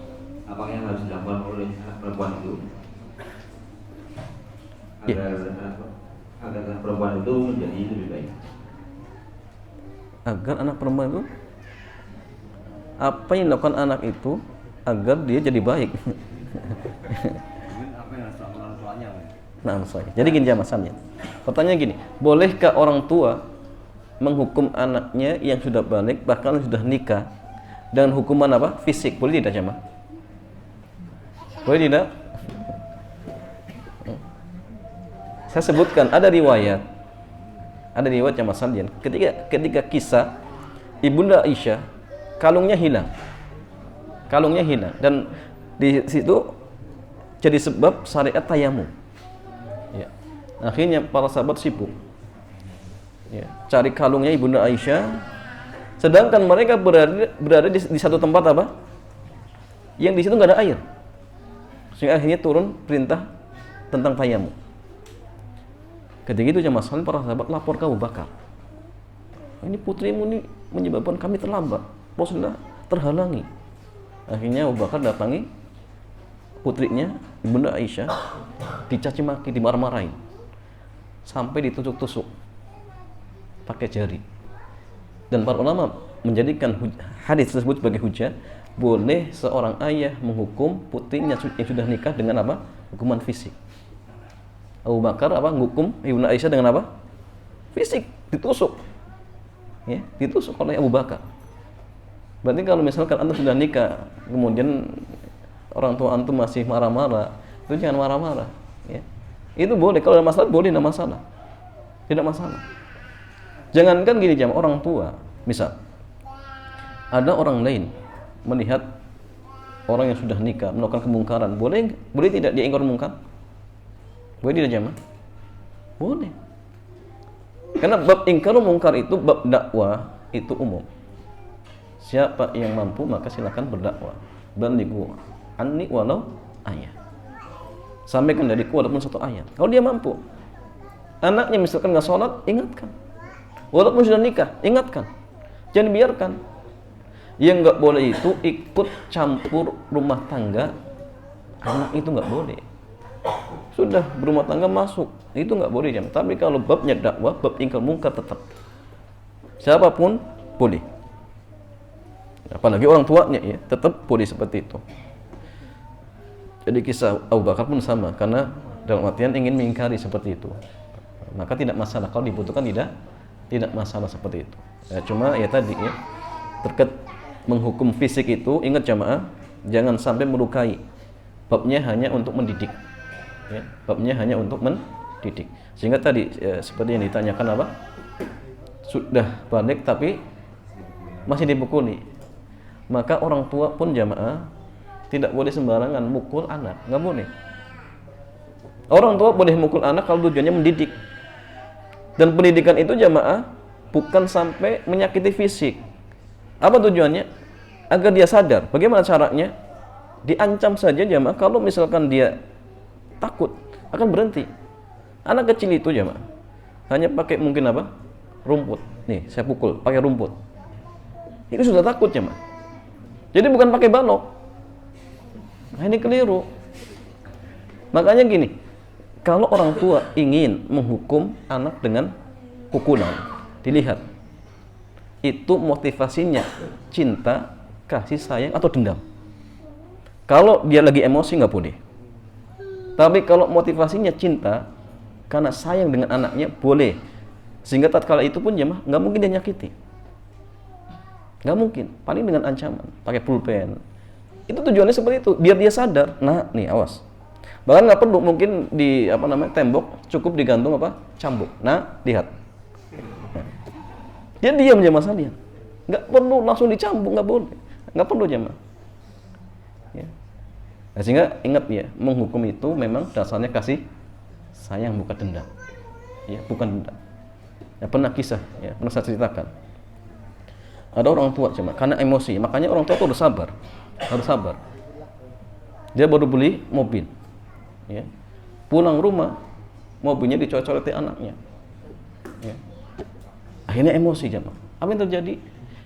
B: apakah yang harus dilakukan oleh anak perempuan itu agar anak perempuan itu menjadi lebih baik?
A: Agar anak perempuan itu apa yang dilakukan anak itu agar dia jadi baik.
B: Apa yang harus dilakukan orang tuanya?
A: Nah, saya. Jadi gini jamasannya. Pertanyaan gini, bolehkah orang tua menghukum anaknya yang sudah balik bahkan sudah nikah dengan hukuman apa? Fisik? Boleh tidak jamaah? Boleh tidak? Saya sebutkan ada riwayat jamaah sekalian. Ketika kisah Ibunda Aisyah kalungnya hilang dan di situ jadi sebab syariat tayamum. Ya. Akhirnya para sahabat sibuk ya, cari kalungnya Ibunda Aisyah, sedangkan mereka berada di satu tempat apa? Yang di situ nggak ada air. Sehingga akhirnya turun perintah tentang tayamum. Ketika itu jamaah sekalian para sahabat lapor ke Abu Bakar. Ini putrimu ini menyebabkan kami terlambat. Rasulullah terhalangi. Akhirnya Abu Bakar datangi putrinya Ibunda Aisyah dicaci maki, dimarah-marahin, sampai ditusuk-tusuk pakai jari. Dan para ulama menjadikan hadis tersebut sebagai hujah, boleh seorang ayah menghukum putrinya yang sudah nikah dengan apa? Hukuman fisik. Abu Bakar apa? Menghukum Ibunda Aisyah dengan apa? Fisik, ditusuk. Ya, ditusuk oleh Abu Bakar. Berarti kalau misalkan antum sudah nikah, kemudian orang tua antum masih marah-marah, itu jangan marah-marah. Ya. Itu boleh, kalau ada masalah boleh, tidak masalah. Tidak masalah. Jangankan gini jam, orang tua, misal ada orang lain melihat orang yang sudah nikah melakukan kemungkaran, boleh tidak dia ingkar mungkar? Boleh tidak jamaah? Boleh. Karena bab ingkar mungkar itu bab dakwah itu umum. Siapa yang mampu maka silakan berdakwah. Balighu anni walau ayat. Sampaikan dariku walaupun satu ayat. Kalau dia mampu. Anaknya misalkan nggak sholat, ingatkan. Walaupun sudah nikah, ingatkan. Jangan biarkan. Yang nggak boleh itu ikut campur rumah tangga anak, itu nggak boleh. Sudah berumah tangga masuk, itu nggak boleh jam. Tapi kalau babnya dakwah, bab ingkar mungkar tetap. Siapapun boleh. Apalagi orang tuanya ya, tetap boleh seperti itu. Jadi kisah Abu Bakar pun sama, karena dalam artian ingin mengingkari seperti itu. Maka tidak masalah, kalau dibutuhkan tidak masalah seperti itu. Ya, cuma ya tadi ya, terkait menghukum fisik itu, ingat jamaah, jangan sampai melukai. Babnya hanya untuk mendidik. Ya, babnya hanya untuk mendidik. Sehingga tadi seperti yang ditanyakan apa? Sudah balik tapi masih dipukuli. Maka orang tua pun jamaah tidak boleh sembarangan mukul anak, nggak boleh. Orang tua boleh mukul anak kalau tujuannya mendidik. Dan pendidikan itu jamaah bukan sampai menyakiti fisik. Apa tujuannya? Agar dia sadar. Bagaimana caranya? Diancam saja jamaah, kalau misalkan dia takut akan berhenti. Anak kecil itu jamaah hanya pakai mungkin apa? Rumput. Nih, saya pukul pakai rumput. Itu sudah takut jamaah. Jadi bukan pakai balok. Nah, ini keliru. Makanya gini, kalau orang tua ingin menghukum anak dengan pukulan, dilihat itu motivasinya cinta, kasih sayang atau dendam. Kalau dia lagi emosi nggak boleh. Tapi kalau motivasinya cinta karena sayang dengan anaknya, boleh. Sehingga tatkala itu pun jemaah nggak mungkin dia nyakiti. Nggak mungkin, paling dengan ancaman, pakai pulpen. Itu tujuannya seperti itu, biar dia sadar. Nah, nih awas. Bahkan nggak perlu mungkin di tembok, cukup digantung cambuk. Nah, lihat. Dia diam jemaah sekalian. Nggak perlu langsung dicambuk, nggak boleh. Nggak perlu jemaah. Ya. Nah, sehingga ingat ya, menghukum itu memang dasarnya kasih sayang, bukan dendam. Ya, bukan dendam. Ya, pernah kisah, ya, pernah saya ceritakan. Ada orang tua cuma karena emosi, makanya orang tua itu harus sabar. Dia baru beli mobil, ya. Pulang rumah, mobilnya dicoret-coretin anaknya. Ya. Akhirnya emosi jemaah. Apa yang terjadi?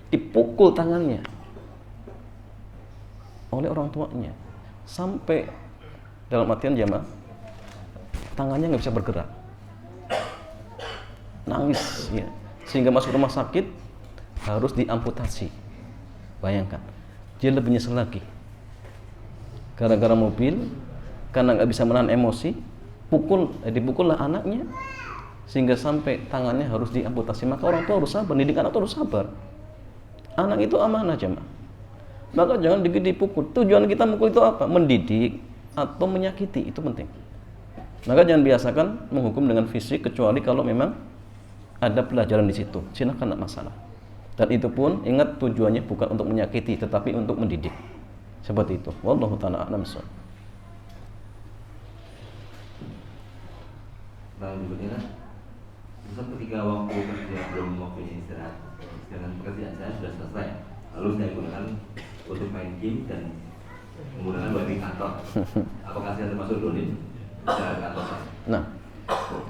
A: Dipukul tangannya oleh orang tuanya, sampai dalam artian jemaah tangannya nggak bisa bergerak, nangis, ya. Sehingga masuk rumah sakit. Harus diamputasi. Bayangkan, dia lebih nyesel lagi gara-gara mobil, karena nggak bisa menahan emosi, dipukullah anaknya sehingga sampai tangannya harus diamputasi. Maka orang tua harus sabar, didik anak itu harus sabar. Anak itu amanah jemaah, maka jangan dipukul. Tujuan kita mukul itu apa? Mendidik atau menyakiti, itu penting. Maka jangan biasakan menghukum dengan fisik, kecuali kalau memang ada pelajaran di situ, silakan, tidak masalah. Dan itu pun ingat tujuannya bukan untuk menyakiti, tetapi untuk mendidik. Seperti itu. Wallahu ta'ala a'lam bishawab.
B: Nah, berikutnya Ustaz, ketika waktu kerja belum waktunya istirahat, dengan pekerjaan saya sudah selesai, lalu saya gunakan untuk main game dan menggunakan wifi kantor. Apakah saya termasuk dolim di kantor saya?
A: Nah,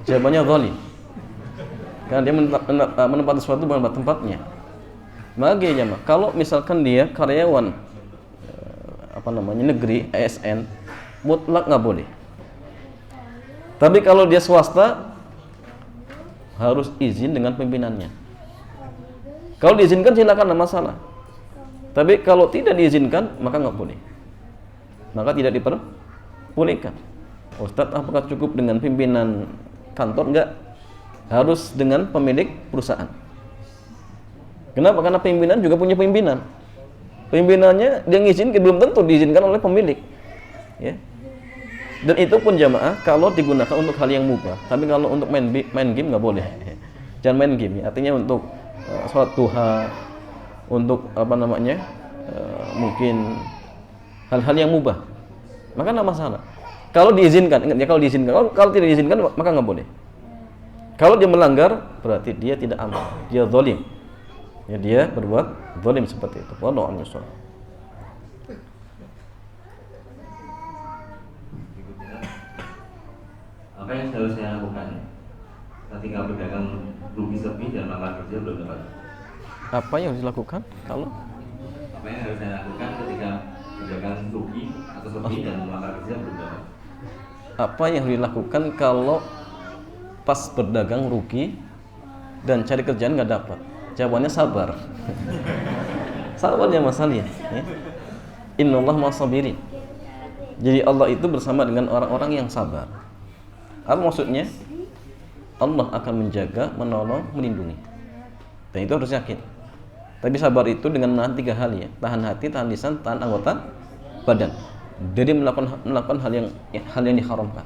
A: jawabannya zalim. Karena dia menempati sesuatu bukan tempatnya. Maka jemaah, kalau misalkan dia karyawan negeri ASN, mutlak nggak boleh. Tapi kalau dia swasta harus izin dengan pimpinannya. Kalau diizinkan silakan, tidak masalah. Tapi kalau tidak diizinkan maka nggak boleh. Maka tidak diperbolehkan. Ustadz, apakah cukup dengan pimpinan kantor? Enggak. Harus dengan pemilik perusahaan. Kenapa? Karena pimpinan juga punya pimpinan. Pimpinannya dia ngizinkan, belum tentu diizinkan oleh pemilik. Ya. Dan itu pun jamaah kalau digunakan untuk hal yang mubah. Tapi kalau untuk main game nggak boleh. Jangan main game. Ya. Artinya untuk sholat duha, untuk mungkin hal-hal yang mubah, maka nggak masalah. Kalau diizinkan, ingat ya, kalau diizinkan. Kalau tidak diizinkan maka nggak boleh. Kalau dia melanggar berarti dia tidak aman, dia zalim. Ya, dia berbuat zalim seperti itu. Wallahu a'lam bishawab.
B: Apa yang harus saya lakukan ketika berdagang rugi sepi dan mangkal kerja belum dapat?
A: Apa yang harus dilakukan kalau?
B: Apa yang harus saya lakukan ketika berdagang rugi atau sepi dan mangkal kerja belum dapat?
A: Apa yang harus dilakukan kalau pas berdagang rugi dan cari kerjaan nggak dapat? Jawabannya sabar. Sabar ya masalahnya. Ya. Innallaha ma'as-sabirin. Jadi Allah itu bersama dengan orang-orang yang sabar. Apa maksudnya? Allah akan menjaga, menolong, melindungi. Dan itu harus yakin. Tapi sabar itu dengan menahan 3 hal ya. Tahan hati, tahan lisan, tahan anggota badan. Jadi melakukan hal yang diharamkan.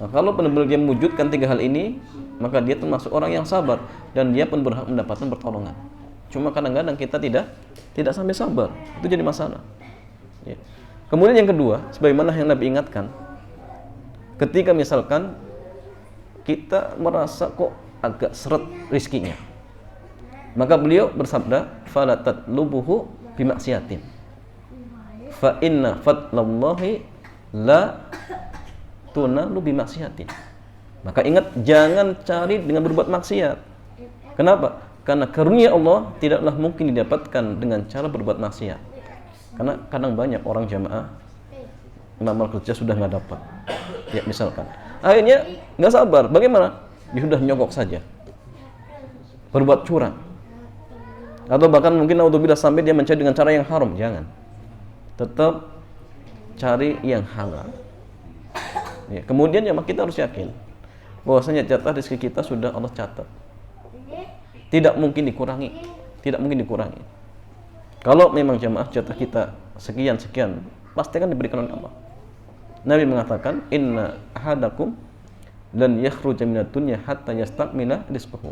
A: Nah, kalau benar-benar dia mewujudkan 3 hal ini, maka dia termasuk orang yang sabar dan dia pun berhak mendapatkan pertolongan. Cuma kadang-kadang kita tidak sampai sabar. Itu jadi masalah. Ya. Kemudian yang kedua, sebagaimana yang Nabi ingatkan, ketika misalkan kita merasa kok agak seret rizkinya, maka beliau bersabda, fala tatlubuhu bimaksiatin, fa inna fadlallahi la tunalu bimaksiatin. Maka ingat, jangan cari dengan berbuat maksiat. Kenapa? Karena karunia Allah tidaklah mungkin didapatkan dengan cara berbuat maksiat. Karena kadang banyak orang jamaah ngamal kerja sudah nggak dapat. Ya misalkan, akhirnya nggak sabar. Bagaimana? Dia sudah nyogok saja, berbuat curang, atau bahkan mungkin naudzubillah sampai dia mencari dengan cara yang haram. Jangan. Tetap cari yang halal. Ya, kemudian ya kita harus yakin bahwasanya jatah rezeki kita sudah Allah catat. Tidak mungkin dikurangi. Tidak mungkin dikurangi. Kalau memang jamaah jatah kita sekian, pasti akan diberikan oleh Allah. Nabi mengatakan, inna ahadakum lan yakhruja minad dunya hatta yastakmila rizqahu.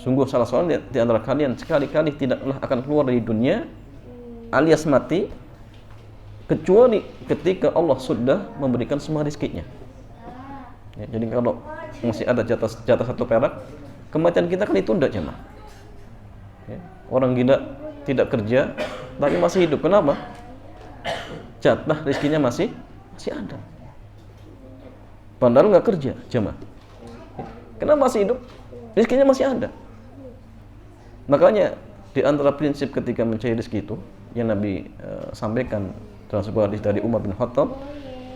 A: Sungguh salah seorang di antara kalian sekali-kali tidaklah akan keluar dari dunia alias mati kecuali ketika Allah sudah memberikan semua rezekinya. Ya, jadi kalau masih ada jatah 1 perak, kematian kita kan ditunda jemaah. Ya, orang gila tidak kerja tapi masih hidup. Kenapa? Jatah rezekinya masih ada. Padahal nggak kerja jemaah. Ya, kenapa masih hidup? Rezekinya masih ada. Makanya di antara prinsip ketika mencari rezeki itu yang Nabi sampaikan dalam sebuah hadis dari Umar bin Khattab,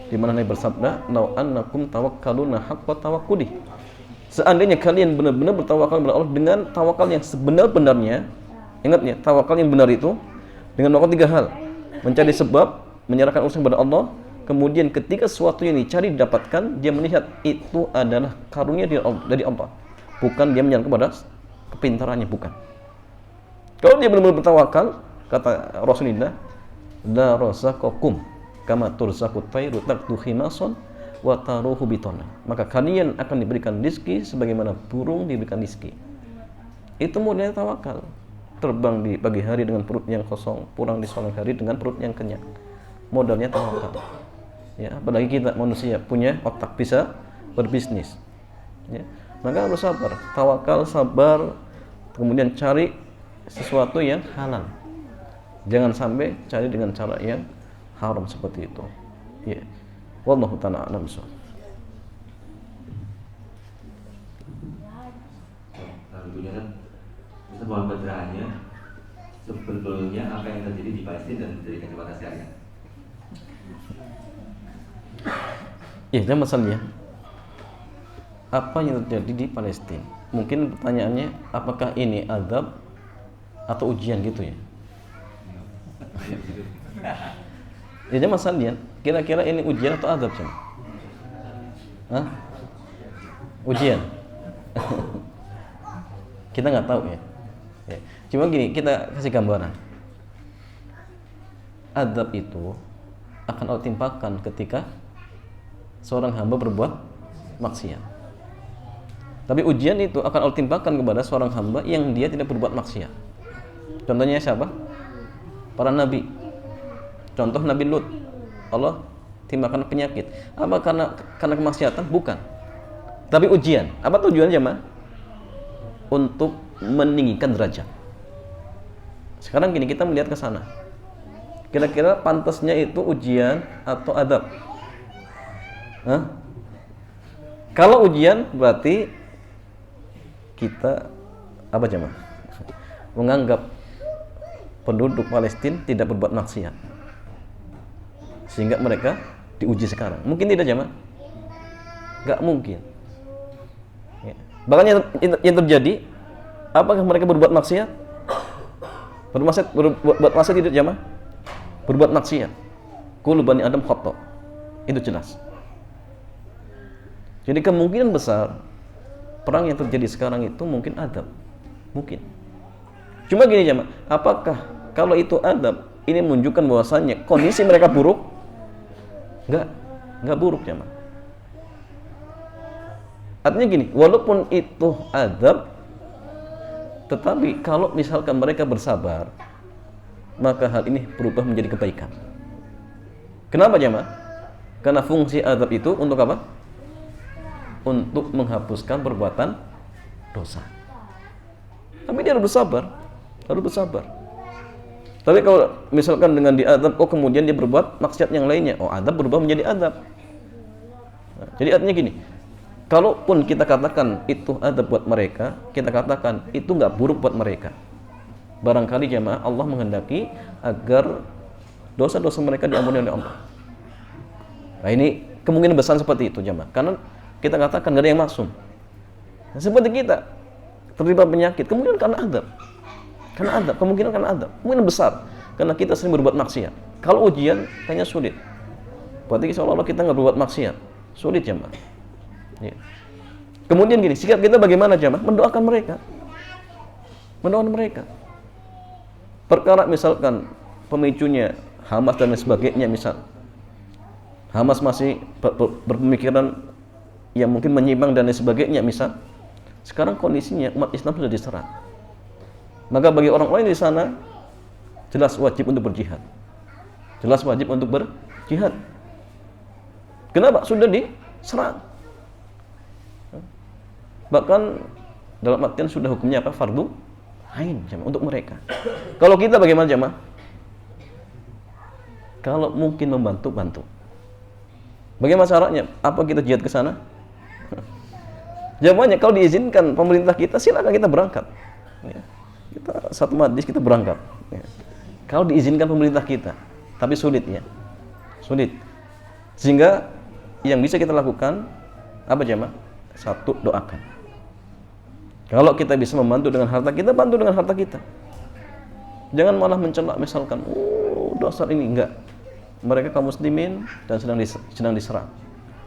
A: di mana Nabi bersabda, "Lau annakum tawakkaluna haqqa tawakkuli." Seandainya kalian benar-benar bertawakal kepada Allah dengan tawakal yang sebenar-benarnya, ingat ya, tawakal yang benar itu dengan melakukan 3 hal. Mencari sebab, menyerahkan urusan kepada Allah, kemudian ketika sesuatu yang dicari didapatkan, dia melihat itu adalah karunia dari Allah, bukan dia menyerahkan kepada kepintarannya, bukan. Kalau dia benar-benar bertawakal, kata Rasulullah, la razaqakum kama turzaqut tayru taqdu khimasan wa taruhu bitana. Maka kalian akan diberikan rezeki sebagaimana burung diberikan rezeki. Itu modelnya tawakal. Terbang di pagi hari dengan perut yang kosong, pulang di sore hari dengan perut yang kenyang. Modalnya tawakal. Ya, apalagi kita manusia punya otak, bisa berbisnis. Ya, maka harus sabar, tawakal, sabar, kemudian cari sesuatu yang halal. Jangan sampai cari dengan cara yang haram seperti itu. Ya. Wallahu ta'ala a'lam bishawab.
B: Tentunya kan kita mohon pencerahannya sebetulnya apa yang terjadi di Palestina dan dari kacamata syariah.
A: Ya, dan masalahnya apa yang terjadi di Palestina? Mungkin pertanyaannya, apakah ini azab atau ujian gitu ya? Ya, dan masalahnya kira-kira ini ujian atau azab sih? Hah? Ujian? Kita nggak tahu ya. Ya. Cuma gini, kita kasih gambaran. Azab itu akan Allah timpakan ketika seorang hamba berbuat maksiat. Tapi ujian itu akan Allah timpakan kepada seorang hamba yang dia tidak berbuat maksiat. Contohnya siapa? Para nabi. Contoh Nabi Lut. Allah timpakan penyakit. Apa karena kemaksiatan? Bukan. Tapi ujian. Apa tujuannya, jemaah? Untuk meninggikan derajat. Sekarang gini, kita melihat ke sana. Kira-kira pantasnya itu ujian atau adab? Hah? Kalau ujian berarti kita apa jemaah? Menganggap penduduk Palestina tidak berbuat maksiat, sehingga mereka diuji sekarang. Mungkin tidak jemaah? Gak mungkin. Ya. Bahkan yang terjadi, apakah mereka berbuat maksiat? Berbuat maksiat tidak jemaah? Berbuat maksiat. Kullu bani Adam khata'. Itu jelas. Jadi kemungkinan besar perang yang terjadi sekarang itu mungkin adab. Mungkin. Cuma gini jemaah, apakah kalau itu adab ini menunjukkan bahwasannya kondisi mereka buruk? Enggak buruk jemaah. Artinya gini, walaupun itu adab, tetapi kalau misalkan mereka bersabar, maka hal ini berubah menjadi kebaikan. Kenapa jemaah? Karena fungsi adab itu untuk apa? Untuk menghapuskan perbuatan dosa. Tapi dia harus bersabar. Tapi kalau misalkan dengan diadab, kemudian dia berbuat maksiat yang lainnya, adab berubah menjadi adab. Nah, jadi artinya gini, kalaupun kita katakan itu adab buat mereka, kita katakan itu nggak buruk buat mereka. Barangkali jemaah Allah menghendaki agar dosa-dosa mereka diampuni oleh Allah. Nah, ini kemungkinan besar seperti itu jemaah. Karena kita katakan nggak ada yang maksum. Nah, seperti kita terlibat penyakit, kemungkinan karena adab. Kemungkinan karena adab. Kemungkinan besar karena kita sering berbuat maksiat. Kalau ujian, kayaknya sulit. Berarti seolah-olah kita nggak berbuat maksiat. Sulit jemaah. Ya. Kemudian gini, sikap kita bagaimana jemaah? Mendoakan mereka. Perkara misalkan pemicunya Hamas dan lain sebagainya, misal Hamas masih berpemikiran yang mungkin menyimpang dan lain sebagainya, misal sekarang kondisinya umat Islam sudah diserang, maka bagi orang lain di sana jelas wajib untuk berjihad. Kenapa? Sudah diserang. Bahkan dalam artian sudah hukumnya apa? Fardu ain jemaah untuk mereka. Kalau kita bagaimana jemaah? Kalau mungkin bantu. Bagaimana caranya? Apa kita jihad ke sana? Jawabannya kalau diizinkan pemerintah kita, silakan kita berangkat. Ya. Kita satu majlis kita berangkat. Ya. Kalau diizinkan pemerintah kita, tapi sulit ya, sulit. Sehingga yang bisa kita lakukan apa jemaah? Satu, doakan. Kalau kita bisa membantu dengan harta kita, bantu dengan harta kita. Jangan malah mencela misalkan, dasar ini enggak. Mereka kaum muslimin dan sedang diserang.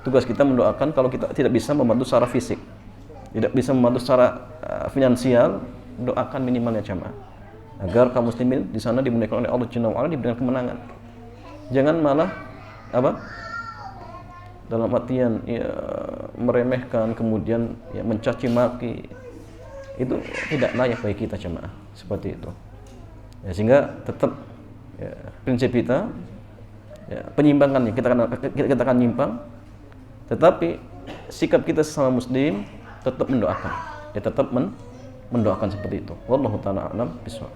A: Tugas kita mendoakan. Kalau kita tidak bisa membantu secara fisik, tidak bisa membantu secara finansial, doakan minimalnya jamaah agar kaum muslimin di sana dimuliakan oleh Allah Jalla wa Ala, diberikan kemenangan. Jangan malah apa? Dalam artian ya, meremehkan, kemudian ya, mencaci maki. Itu tidak layak bagi kita jamaah seperti itu. Ya, sehingga tetap ya, prinsip kita ya, penyimpangannya kita akan nyimpang, tetapi sikap kita sesama muslim tetap mendoakan. Ya, tetap mendoakan seperti itu. Wallahu ta'ala a'lam bishawab.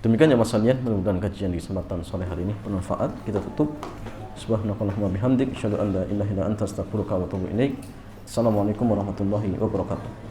A: Demikian ya Mas Salian, mudah-mudahan kajian di kesempatan sore hari ini bermanfaat. Kita tutup. Subhanakallahumma bihamdik, asyhadu an la ilaha illa anta, astaghfiruka wa atubu ilaik. Assalamualaikum warahmatullahi wabarakatuh.